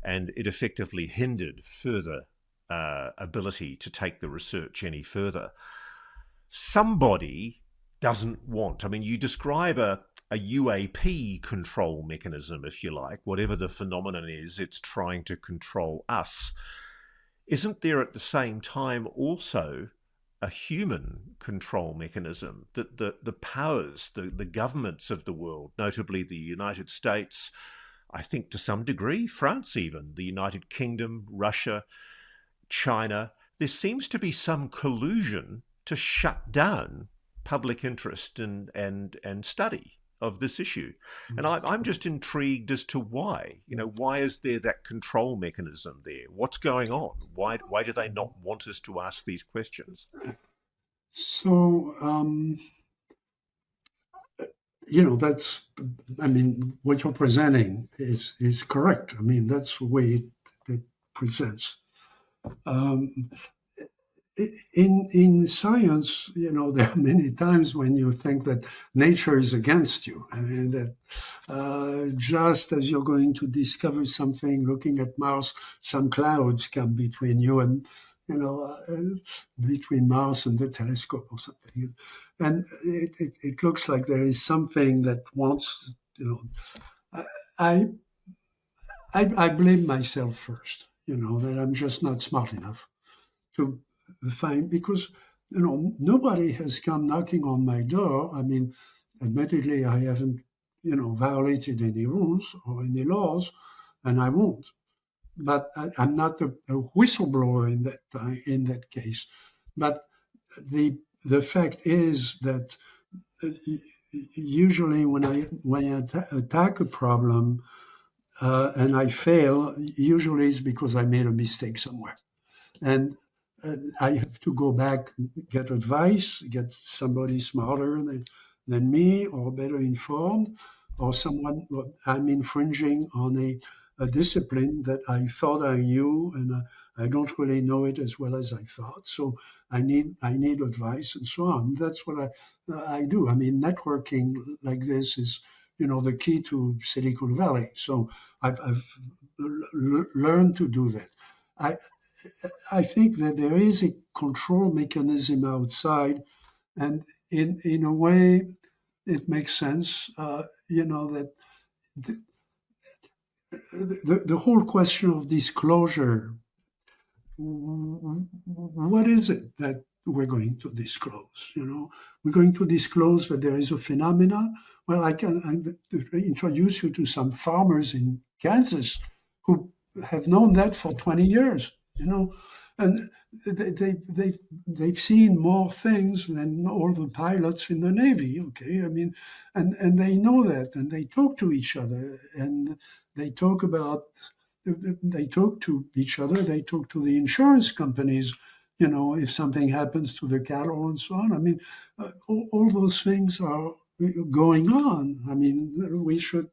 B: and it effectively hindered further ability to take the research any further. Somebody doesn't want, you describe a UAP control mechanism, if you like, whatever the phenomenon is, it's trying to control us. Isn't there at the same time also a human control mechanism that the powers, the governments of the world, notably the United States, I think to some degree, France even, the United Kingdom, Russia, China, there seems to be some collusion to shut down public interest and study of this issue. And I'm just intrigued as to why. Why is there that control mechanism there? What's going on? Why do they not want us to ask these questions?
C: So, that's, what you're presenting is correct. That's the way it presents. In science, there are many times when you think that nature is against you. That just as you're going to discover something, looking at Mars, some clouds come between you and, between Mars and the telescope or something. And it looks like there is something that wants, I blame myself first, that I'm just not smart enough to find, because nobody has come knocking on my door. Admittedly, I haven't violated any rules or any laws, and I won't. But I'm not a whistleblower in that case. But the fact is that usually when I attack a problem and I fail, usually it's because I made a mistake somewhere, and I have to go back, get advice, get somebody smarter than me or better informed, or someone. I'm infringing on a discipline that I thought I knew, and I don't really know it as well as I thought. So I need advice and so on. That's what I do. Networking like this is the key to Silicon Valley. So I've learned to do that. I think that there is a control mechanism outside, and in a way, it makes sense. That the whole question of disclosure. What is it that we're going to disclose? We're going to disclose that there is a phenomena. Well, I can introduce you to some farmers in Kansas who have known that for 20 years. And they've seen more things than all the pilots in the Navy. Okay, and they know that, and they talk to each other, and they talk to each other. They talk to the insurance companies. If something happens to the cattle and so on. All those things are going on. We should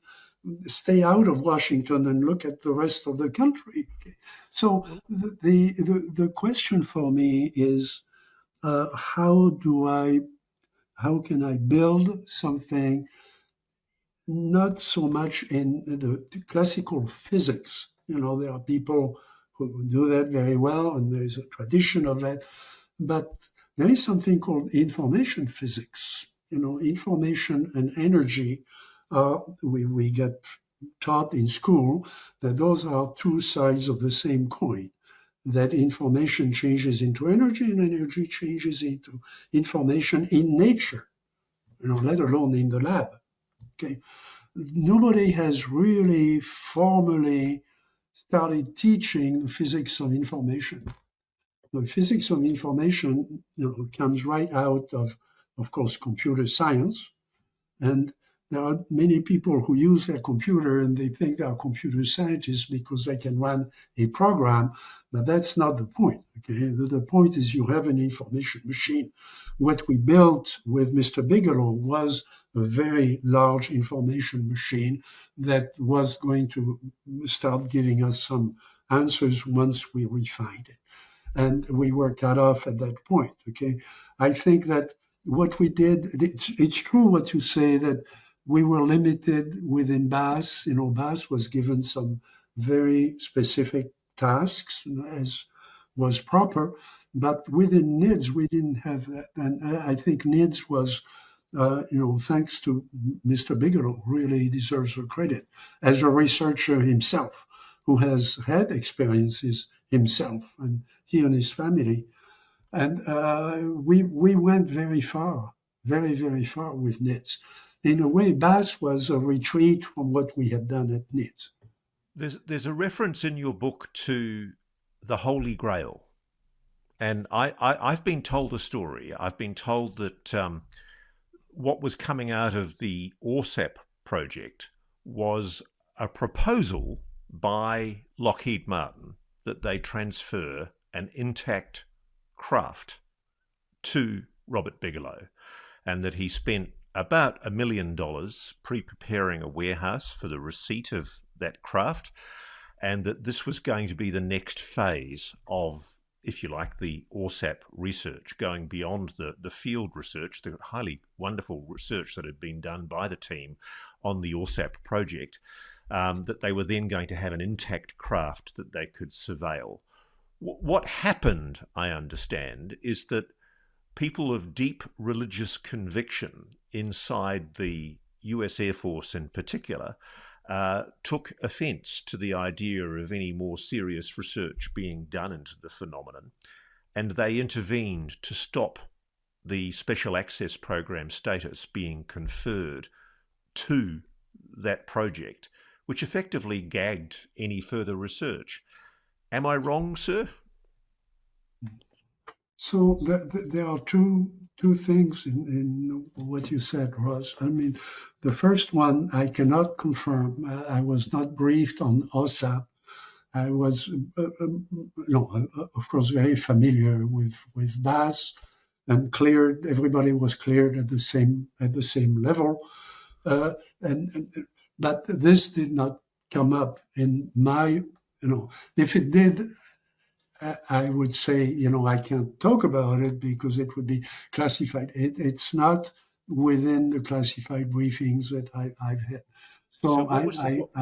C: stay out of Washington and look at the rest of the country. Okay. So the question for me is, how can I build something not so much in the classical physics? There are people who do that very well, and there is a tradition of that. But there is something called information physics. Information and energy. We get taught in school that those are two sides of the same coin, that information changes into energy and energy changes into information in nature, let alone in the lab. Okay. Nobody has really formally started teaching the physics of information. The physics of information, comes right out of course, computer science. And there are many people who use their computer and they think they are computer scientists because they can run a program, but that's not the point. Okay, the point is you have an information machine. What we built with Mr. Bigelow was a very large information machine that was going to start giving us some answers once we refined it. And we were cut off at that point. Okay, I think that what we did, it's true what you say, that we were limited within BAS. BAS was given some very specific tasks, as was proper, but within NIDS, we didn't have that. And I think NIDS was, thanks to Mr. Bigelow, really deserves the credit as a researcher himself, who has had experiences himself, and he and his family. And we went very far, very, very far with NIDS. In a way, BAS was a retreat from what we had done at NIDS.
B: There's a reference in your book to the Holy Grail. And I've been told a story. I've been told that what was coming out of the ORSAP project was a proposal by Lockheed Martin that they transfer an intact craft to Robert Bigelow, and that he spent about $1 million pre-preparing a warehouse for the receipt of that craft, and that this was going to be the next phase of, if you like, the ORSAP research, going beyond the field research, the highly wonderful research that had been done by the team on the ORSAP project, that they were then going to have an intact craft that they could surveil. What happened, I understand, is that people of deep religious conviction inside the US Air Force in particular took offence to the idea of any more serious research being done into the phenomenon, and they intervened to stop the Special Access Program status being conferred to that project, which effectively gagged any further research. Am I wrong, sir?
C: So there are two things in what you said, Ross. I mean, the first one I cannot confirm. I was not briefed on OSAP. I was, of course, very familiar with BAS, and cleared. Everybody was cleared at the same level, but this did not come up in my. If it did, I would say, I can't talk about it because it would be classified. It's not within the classified briefings that I've had. So I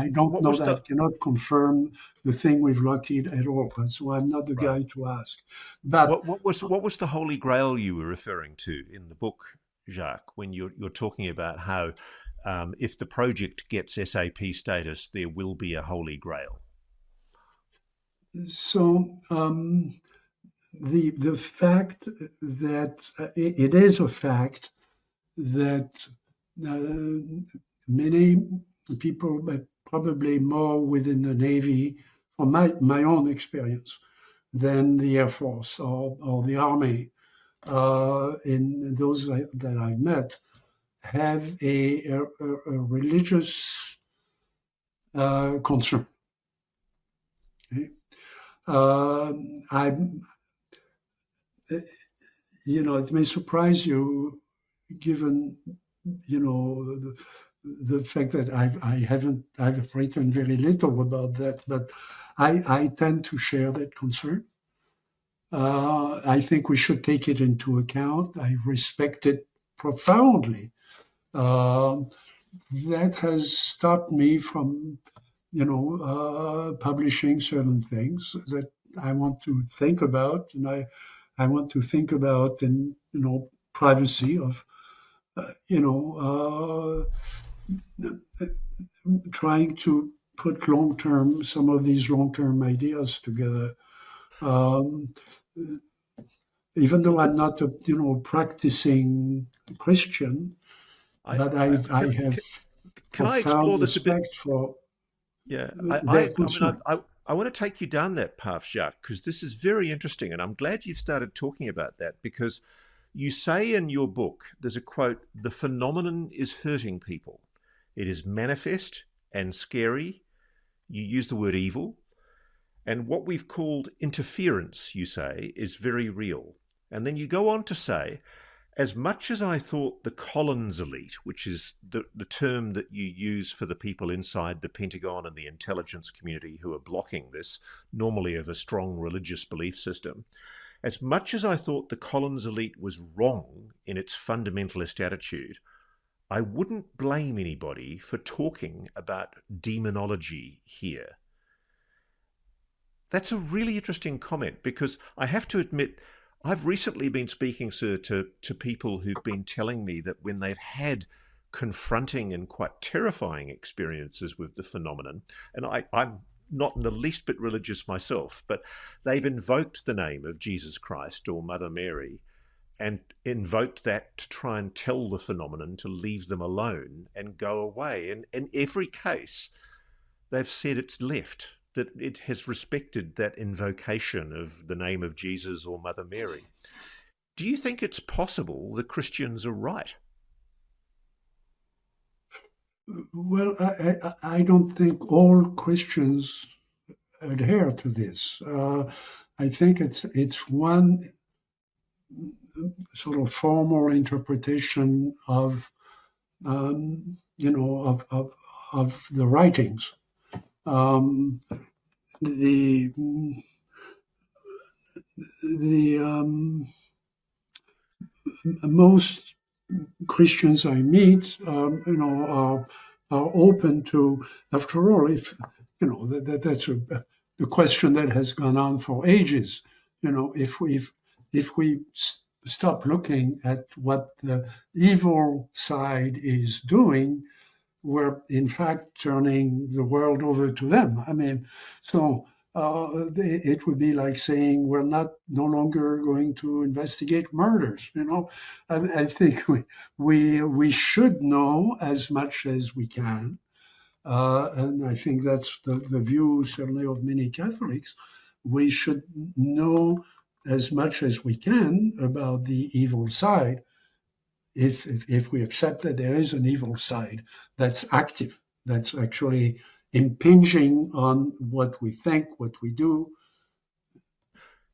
C: don't know that. I cannot confirm the thing with Lockheed at all. So I'm not the guy to ask. But
B: what was the Holy Grail you were referring to in the book, Jacques, when you're talking about how if the project gets SAP status, there will be a Holy Grail?
C: So the fact that it is a fact that many people, but probably more within the Navy, from my own experience, than the Air Force or the Army, in those that I met, have a religious concern. Okay? It may surprise you, given, the fact that I've written very little about that, but I tend to share that concern. I think we should take it into account. I respect it profoundly. That has stopped me from publishing certain things that I want to think about, and I want to think about in privacy of trying to put some of these long-term ideas together. Even though I'm not a practicing Christian, but I have profound respect for.
B: Yeah, I want to take you down that path, Jacques, because this is very interesting, and I'm glad you've started talking about that, because you say in your book, there's a quote, "The phenomenon is hurting people. It is manifest and scary." You use the word evil. And what we've called interference, you say, is very real. And then you go on to say, as much as I thought the Collins elite, which is the term that you use for the people inside the Pentagon and the intelligence community who are blocking this, normally of a strong religious belief system, as much as I thought the Collins elite was wrong in its fundamentalist attitude, I wouldn't blame anybody for talking about demonology here. That's a really interesting comment, because I have to admit, I've recently been speaking, sir, to people who've been telling me that when they've had confronting and quite terrifying experiences with the phenomenon, and I'm not in the least bit religious myself, but they've invoked the name of Jesus Christ or Mother Mary and invoked that to try and tell the phenomenon to leave them alone and go away. And in every case, they've said it's left. that it has respected that invocation of the name of Jesus or Mother Mary. Do you think it's possible that Christians are right?
C: Well, I don't think all Christians adhere to this. I think it's one sort of formal interpretation of of the writings. The most Christians I meet, are open to. After all, if that's a question that has gone on for ages. If we stop looking at what the evil side is doing, we're in fact turning the world over to them. I mean, so it would be like saying we're no longer going to investigate murders. I think we should know as much as we can, and I think that's the view certainly of many Catholics. We should know as much as we can about the evil side, if we accept that there is an evil side that's active, that's actually impinging on what we think, what we do.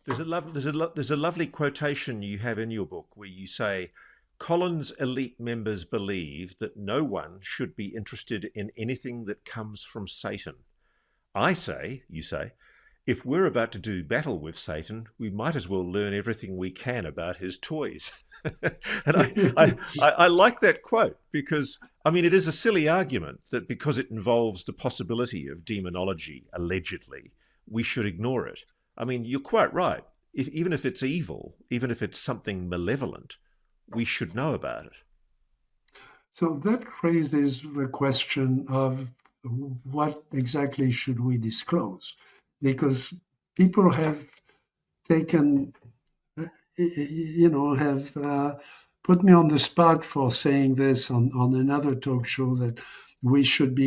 B: There's a lovely quotation you have in your book where you say, Collins' elite members believe that no one should be interested in anything that comes from Satan. I say, you say, if we're about to do battle with Satan, we might as well learn everything we can about his toys. And I like that quote because, I mean, it is a silly argument that because it involves the possibility of demonology, allegedly, we should ignore it. I mean, you're quite right. Even if it's evil, even if it's something malevolent, we should know about it.
C: So that raises the question of what exactly should we disclose? Because people have taken, have put me on the spot for saying this on another talk show, that we should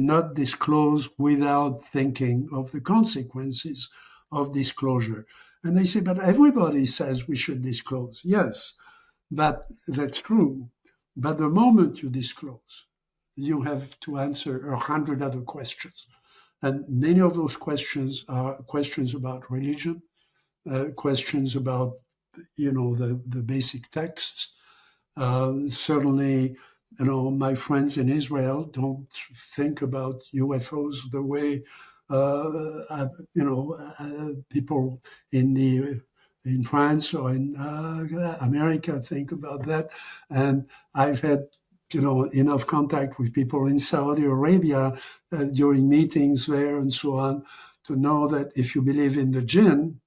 C: not disclose without thinking of the consequences of disclosure. And they say, but everybody says we should disclose. Yes, but that's true. But the moment you disclose, you have to answer 100 other questions. And many of those questions are questions about religion, questions about, the basic texts. Certainly, my friends in Israel don't think about UFOs the way, people in France or in America think about that. And I've had enough contact with people in Saudi Arabia during meetings there and so on to know that if you believe in the jinn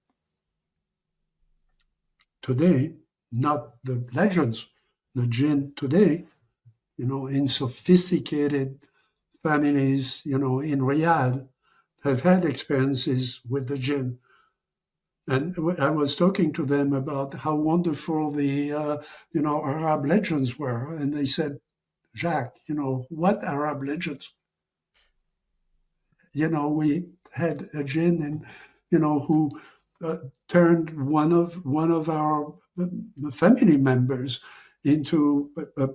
C: today, not the legends, the jinn today, in sophisticated families, in Riyadh, have had experiences with the jinn. And I was talking to them about how wonderful the, Arab legends were. And they said, Jacques, what Arab legends? We had a jinn and, who turned one of our family members into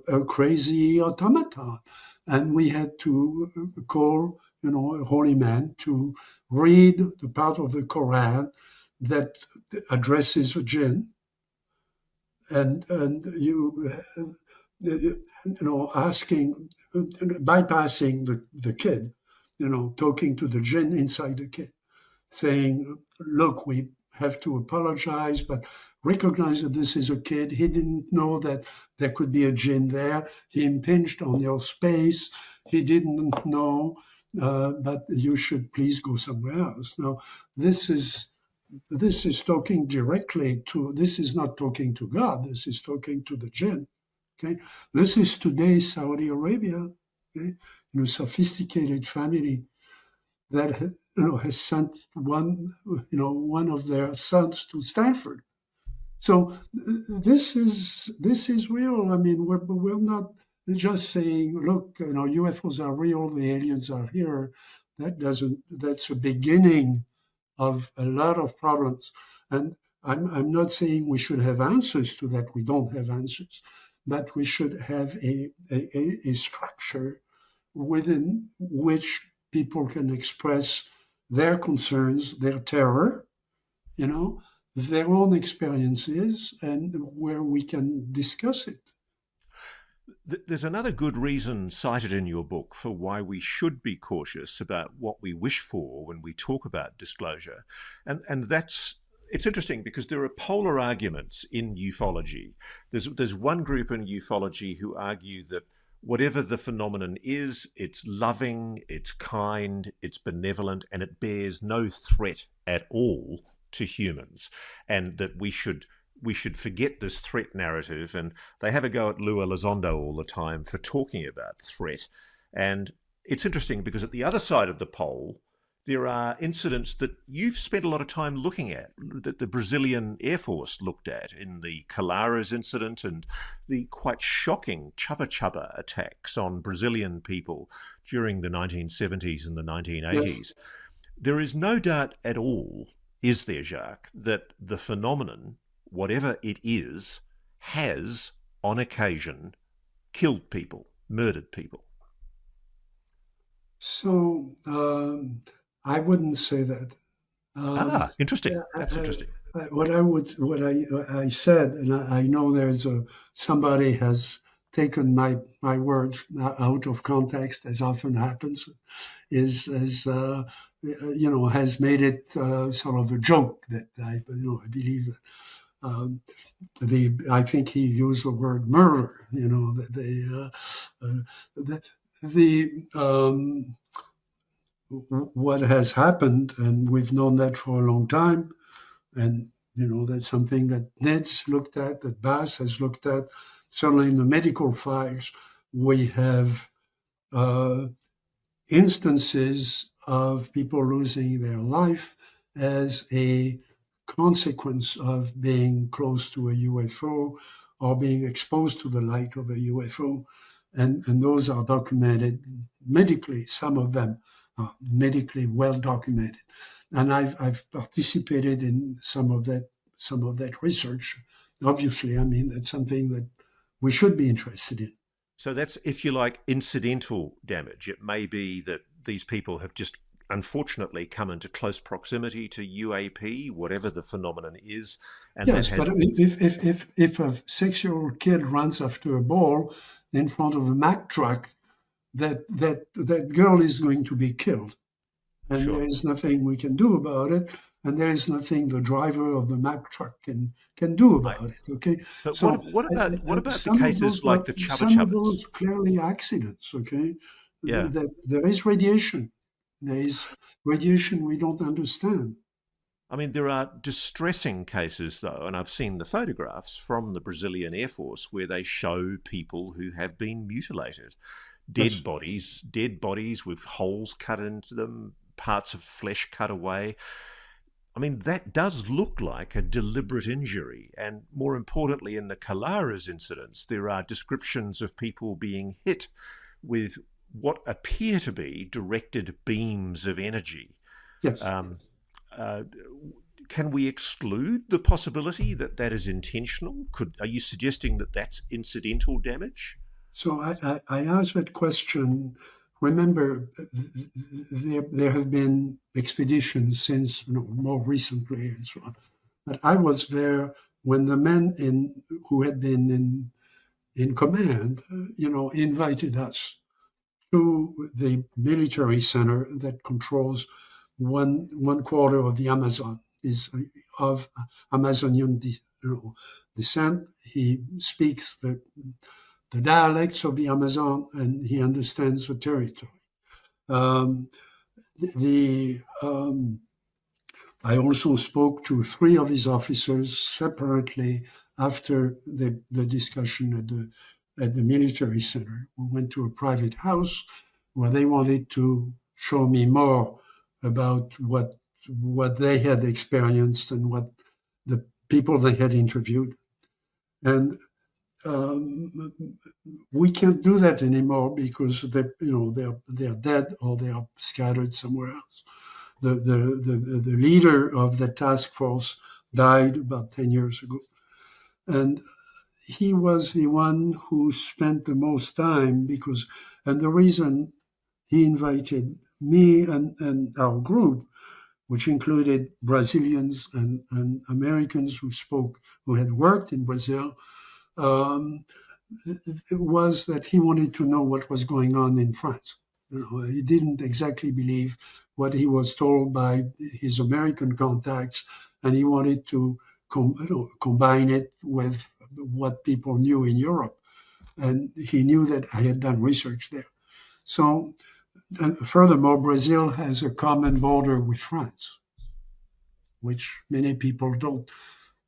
C: a crazy automaton. And we had to call, a holy man to read the part of the Quran that addresses a jinn. And asking, bypassing the kid, talking to the jinn inside the kid, saying, look, we have to apologize, but recognize that this is a kid. He didn't know that there could be a jinn there. He impinged on your space. He didn't know, but you should please go somewhere else. Now, this is talking directly to, this is not talking to God, this is talking to the jinn. Okay? This is today's Saudi Arabia, okay? Sophisticated family that has sent one of their sons to Stanford. So this is real. I mean, we're not just saying, look, UFOs are real, the aliens are here. That's a beginning of a lot of problems. And I'm not saying we should have answers to that. We don't have answers, but we should have a structure within which people can express their concerns, their terror, their own experiences, and where we can discuss it.
B: There's another good reason cited in your book for why we should be cautious about what we wish for when we talk about disclosure. And it's interesting because there are polar arguments in ufology. There's one group in ufology who argue that whatever the phenomenon is, it's loving, it's kind, it's benevolent, and it bears no threat at all to humans, and that we should forget this threat narrative. And they have a go at Lou Elizondo all the time for talking about threat. And it's interesting because at the other side of the pole, there are incidents that you've spent a lot of time looking at, that the Brazilian Air Force looked at in the Calares incident and the quite shocking Chubba Chubba attacks on Brazilian people during the 1970s and the 1980s. Yes. There is no doubt at all, is there, Jacques, that the phenomenon, whatever it is, has, on occasion, killed people, murdered people.
C: So I wouldn't say that.
B: Interesting. That's interesting.
C: What I said, and I know somebody has taken my words out of context, as often happens, has made it sort of a joke that I believe that. I think he used the word murder. What has happened, and we've known that for a long time, and that's something that Ned's looked at, that Bass has looked at. Certainly in the medical files, we have instances of people losing their life as a consequence of being close to a UFO or being exposed to the light of a UFO. And those are documented medically, some of them are medically well documented. And I've participated in some of that research. Obviously, that's something that we should be interested in.
B: So that's, if you like, incidental damage. It may be that these people have just unfortunately come into close proximity to UAP, whatever the phenomenon is. And
C: yes, but if a 6-year-old kid runs after a ball in front of a Mack truck, that girl is going to be killed. And There is nothing we can do about it. And there is nothing the driver of the Mack truck can do about it. Okay.
B: But so what about the cases like the Chubba Chubbas?
C: Some of those clearly accidents. Okay.
B: Yeah.
C: There is radiation. There is radiation we don't understand.
B: There are distressing cases, though, and I've seen the photographs from the Brazilian Air Force where they show people who have been mutilated, dead bodies with holes cut into them, parts of flesh cut away. That does look like a deliberate injury. And more importantly, in the Calares incidents, there are descriptions of people being hit with what appear to be directed beams of energy.
C: Yes.
B: Can we exclude the possibility that that is intentional? Are you suggesting that that's incidental damage?
C: So I asked that question. Remember, there have been expeditions since more recently and so on. But I was there when the men who had been in command, invited us to the military center that controls one quarter of the Amazon, is of Amazonian descent. He speaks the dialects of the Amazon, and he understands the territory. I also spoke to 3 of his officers separately after the discussion at the military center. We went to a private house where they wanted to show me more about what they had experienced and what the people they had interviewed. And we can't do that anymore because they're dead or they are scattered somewhere else. The leader of the task force died about 10 years ago, and he was the one who spent the most time and the reason he invited me and our group, which included Brazilians and Americans who had worked in Brazil, it was that he wanted to know what was going on in France. He didn't exactly believe what he was told by his American contacts, and he wanted to combine it with what people knew in Europe. And he knew that I had done research there. So, furthermore, Brazil has a common border with France, which many people don't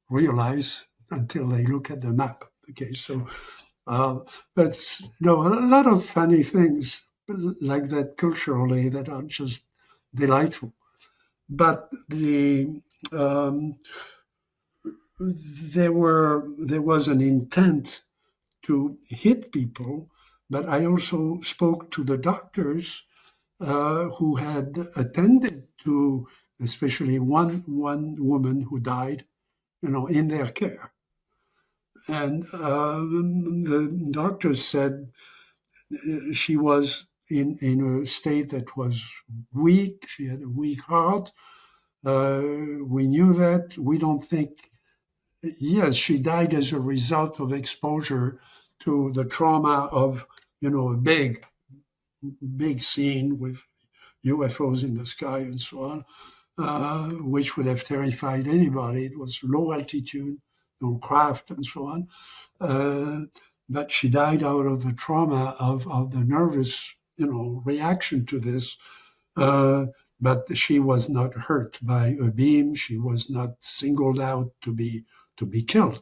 C: realize until they look at the map. Okay, so that's a lot of funny things like that culturally that are just delightful. But there was an intent to hit people, but I also spoke to the doctors who had attended to, especially one woman who died, in their care. And the doctors said she was in a state that was weak. She had a weak heart. We knew that. We don't think, yes, she died as a result of exposure to the trauma of, a big scene with UFOs in the sky and so on, which would have terrified anybody. It was low altitude, no craft and so on. But she died out of the trauma of the nervous, reaction to this. But she was not hurt by a beam. She was not singled out to be killed.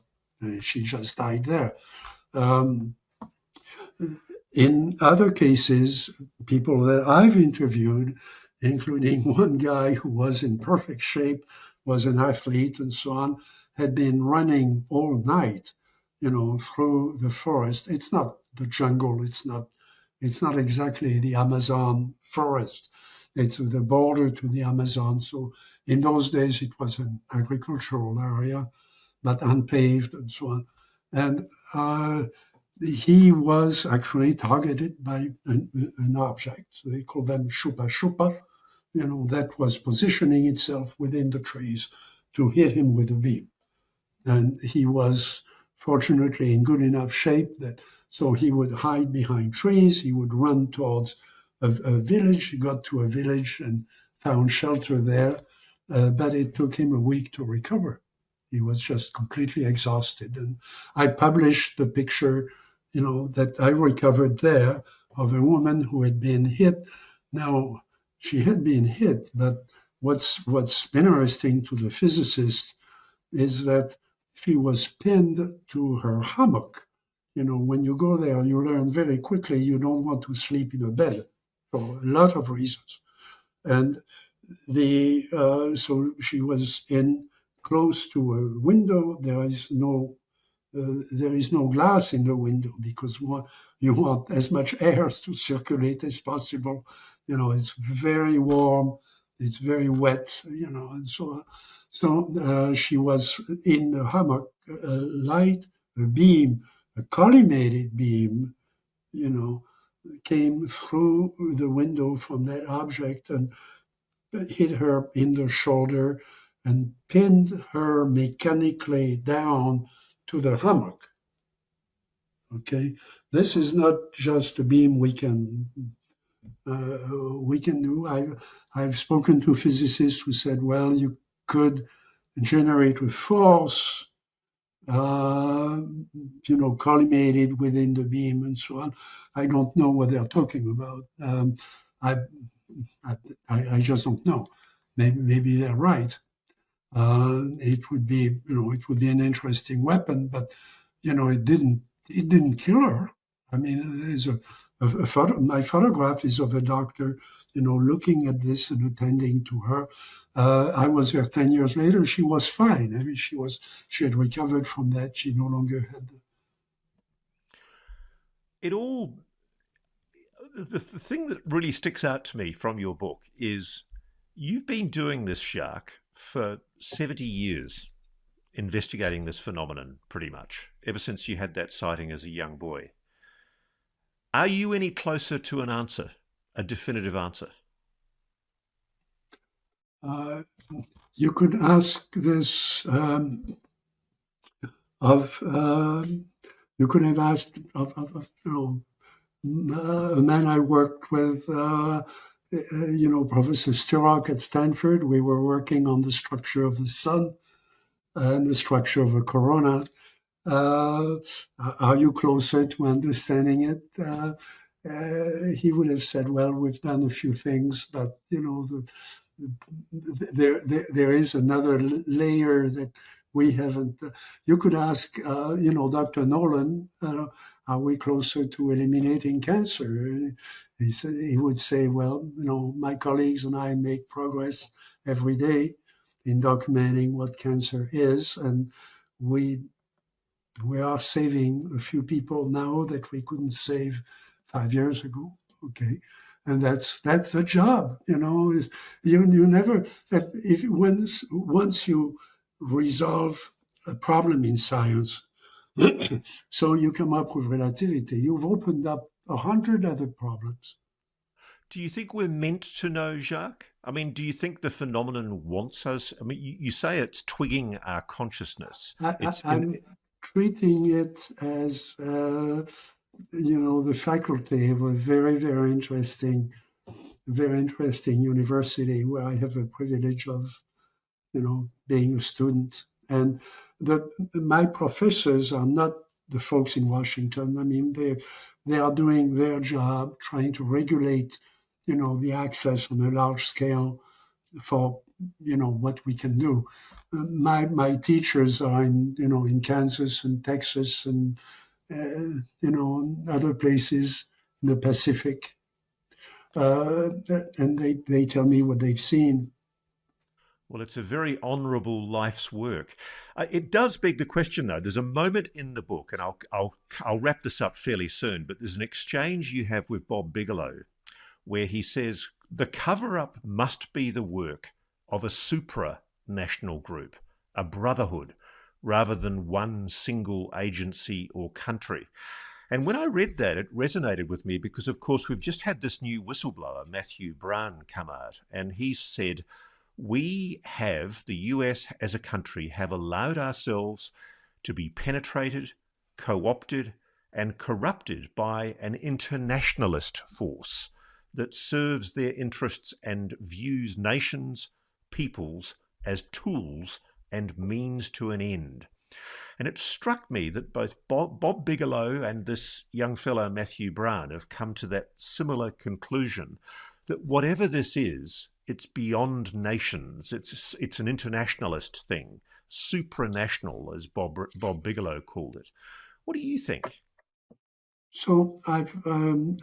C: She just died there. In other cases, people that I've interviewed, including one guy who was in perfect shape, was an athlete and so on, had been running all night, through the forest. It's not the jungle. It's not exactly the Amazon forest. It's the border to the Amazon. So in those days, it was an agricultural area, but unpaved and so on. And he was actually targeted by an object. They call them chupa-chupa, that was positioning itself within the trees to hit him with a beam. And he was fortunately in good enough shape so he would hide behind trees. He would run towards a village. He got to a village and found shelter there, but it took him a week to recover. He was just completely exhausted. And I published the picture, that I recovered there of a woman who had been hit. Now, she had been hit, but what's interesting to the physicist is that she was pinned to her hammock. When you go there, you learn very quickly you don't want to sleep in a bed for a lot of reasons. And so she was in close to a window. There is no glass in the window because you want as much air to circulate as possible. It's very warm, it's very wet, and so on. So she was in the hammock, a beam, a collimated beam, came through the window from that object and hit her in the shoulder and pinned her mechanically down to the hammock. Okay, this is not just a beam we can do. I've spoken to physicists who said, well, you could generate with force, collimated within the beam and so on. I don't know what they're talking about. I just don't know. Maybe they're right. It would be an interesting weapon, but it didn't kill her. I mean, there's a photo. My photograph is of a doctor, looking at this and attending to her. I was there 10 years later. She was fine. I mean, she had recovered from that. She no longer had
B: it all, the thing that really sticks out to me from your book is you've been doing this, Jacques, for 70 years, investigating this phenomenon pretty much, ever since you had that sighting as a young boy. Are you any closer to an answer, a definitive answer?
C: You could ask this of, you could have asked of a man I worked with, Professor Sturrock at Stanford. We were working on the structure of the sun and the structure of a corona. Are you closer to understanding it? He would have said, well, we've done a few things, but, there is another layer that we haven't. You could ask, Dr. Nolan, are we closer to eliminating cancer? He would say, well, my colleagues and I make progress every day in documenting what cancer is, and we are saving a few people now that we couldn't save 5 years ago. Okay. And that's the job, is you never, once you resolve a problem in science, so you come up with relativity, you've opened up 100 other problems.
B: Do you think we're meant to know, Jacques? I mean, do you think the phenomenon wants us? I mean, you say it's twigging our consciousness.
C: I'm treating it as, the faculty of a very, very interesting university where I have a privilege of, being a student. And my professors are not the folks in Washington. I mean, they are doing their job, trying to regulate, the access on a large scale for, what we can do. My teachers are in Kansas and Texas and, other places in the Pacific. And they tell me what they've seen.
B: Well, it's a very honourable life's work. It does beg the question, though. There's a moment in the book, and I'll wrap this up fairly soon, but there's an exchange you have with Bob Bigelow where he says, the cover-up must be the work of a supranational group, a brotherhood, rather than one single agency or country. And when I read that, it resonated with me because, of course, we've just had this new whistleblower, Matthew Brown, come out, and he said, the US as a country, have allowed ourselves to be penetrated, co-opted, and corrupted by an internationalist force that serves their interests and views nations, peoples as tools and means to an end. And it struck me that both Bob Bigelow and this young fellow, Matthew Brown, have come to that similar conclusion that whatever this is, it's beyond nations. It's an internationalist thing, supranational, as Bob Bigelow called it. What do you think?
C: So I've,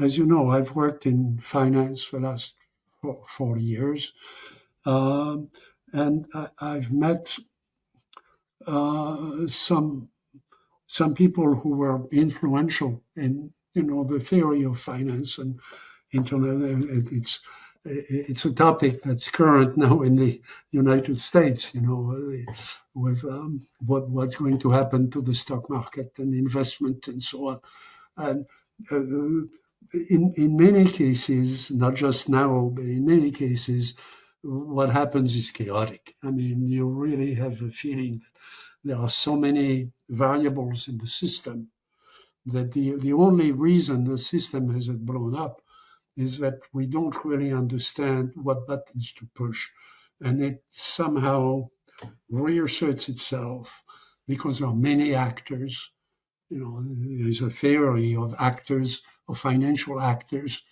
C: as you know, I've worked in finance for the last 40 years, and I've met some people who were influential in the theory of finance and internal. It's a topic that's current now in the United States. With what's going to happen to the stock market and investment and so on. And in many cases, not just now, but in many cases, what happens is chaotic. I mean, you really have a feeling that there are so many variables in the system that the only reason the system hasn't blown up is that we don't really understand what buttons to push. And it somehow reasserts itself because there are many actors. There's a theory of actors, of financial actors,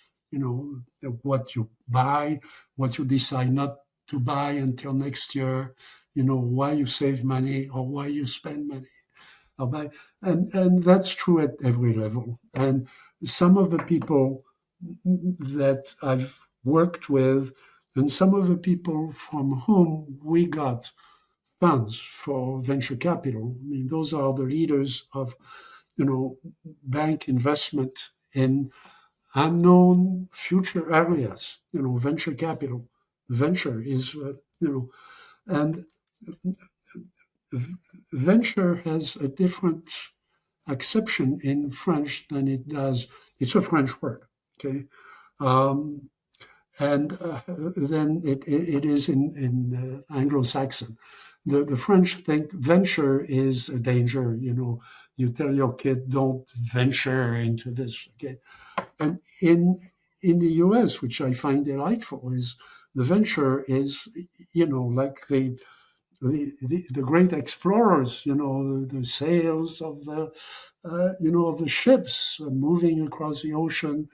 C: what you buy, what you decide not to buy until next year, why you save money or why you spend money. And that's true at every level. And some of the people that I've worked with and some of the people from whom we got funds for venture capital, I mean, those are the leaders of bank investment in unknown future areas, venture capital. Venture is, and venture has a different acception in French than it does. It's a French word, okay? And then it is in Anglo-Saxon. The French think venture is a danger. You tell your kid, don't venture into this. Okay, and in the U.S., which I find delightful, is the venture is like the great explorers. The sails of the of the ships moving across the ocean,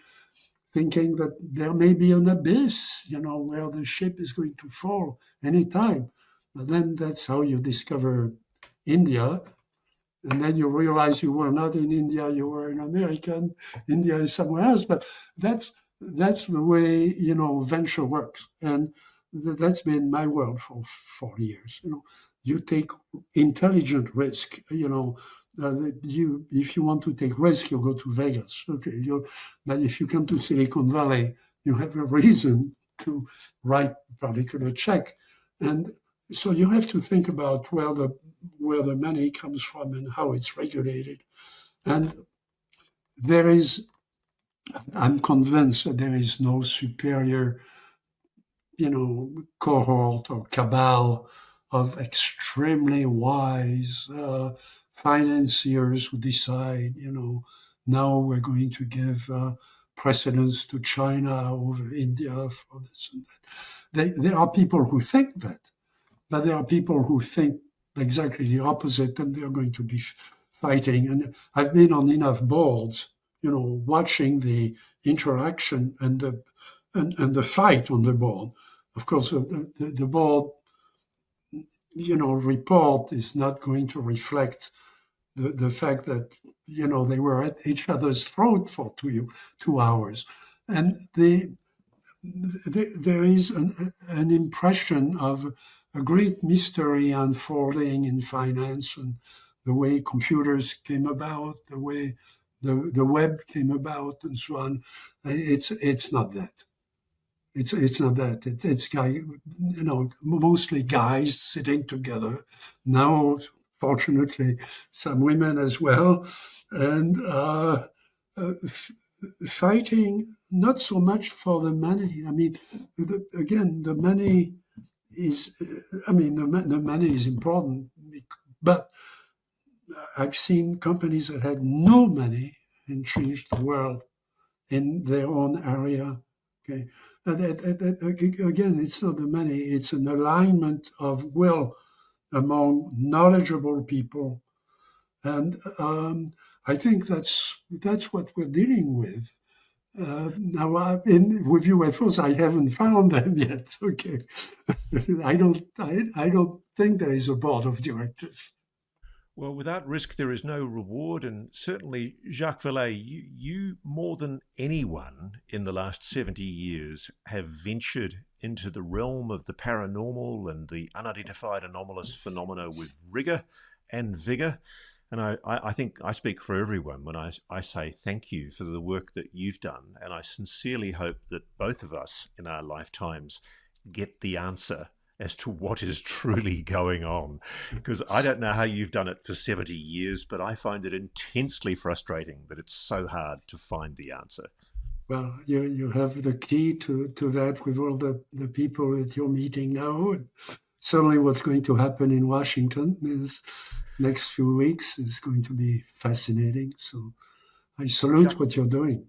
C: thinking that there may be an abyss, where the ship is going to fall anytime. But then that's how you discover India. And then you realize you were not in India, you were in America, and India is somewhere else. But that's the way, venture works. And that's been my world for 40 years. You take intelligent risk, if you want to take risk, you go to Vegas. Okay, but if you come to Silicon Valley, you have a reason to write a particular check, and so you have to think about where the money comes from and how it's regulated. And I'm convinced that there is no superior, cohort or cabal of extremely wise financiers who decide, now we're going to give precedence to China over India for this and that. There are people who think that, but there are people who think exactly the opposite, and they're going to be fighting. And I've been on enough boards, watching the interaction and the fight on the board. Of course, the board, report is not going to reflect the fact that, they were at each other's throat for 2 hours. And there is an impression of a great mystery unfolding in finance, and the way computers came about, the way the web came about, and so on. It's not that. It's not that. It's mostly guys sitting together. Now, fortunately, some women as well, and fighting not so much for the money. I mean, the money is. The money is important, but I've seen companies that had no money and changed the world in their own area. Okay. Again, it's not the money, it's an alignment of will among knowledgeable people. And I think that's what we're dealing with. Now, with UFOs, I haven't found them yet. Okay. I don't think there is a board of directors.
B: Well, without risk, there is no reward. And certainly, Jacques Vallée, you more than anyone in the last 70 years have ventured into the realm of the paranormal and the unidentified anomalous phenomena with rigor and vigor. And I think I speak for everyone when I say thank you for the work that you've done. And I sincerely hope that both of us in our lifetimes get the answer as to what is truly going on. Because I don't know how you've done it for 70 years, but I find it intensely frustrating that it's so hard to find the answer.
C: Well, you have the key to that with all the people that you're meeting now. Certainly what's going to happen in Washington is next few weeks is going to be fascinating. So I salute what you're doing.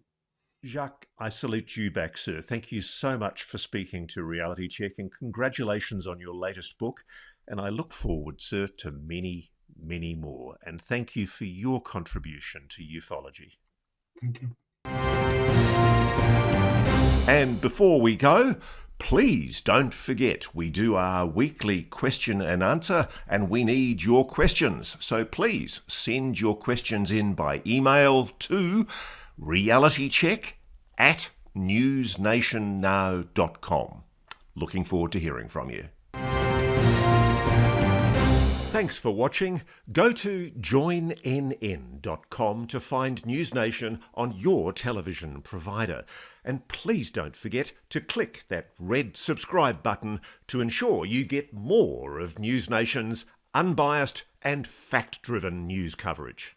B: Jacques, I salute you back, sir. Thank you so much for speaking to Reality Check, and congratulations on your latest book. And I look forward, sir, to many, many more. And thank you for your contribution to ufology.
C: Thank you.
B: And before we go, please don't forget we do our weekly question and answer, and we need your questions. So please send your questions in by email to realitycheck@newsnationnow.com. Looking forward to hearing from you. Thanks for watching. Go to joinnn.com to find NewsNation on your television provider. And please don't forget to click that red subscribe button to ensure you get more of NewsNation's unbiased and fact-driven news coverage.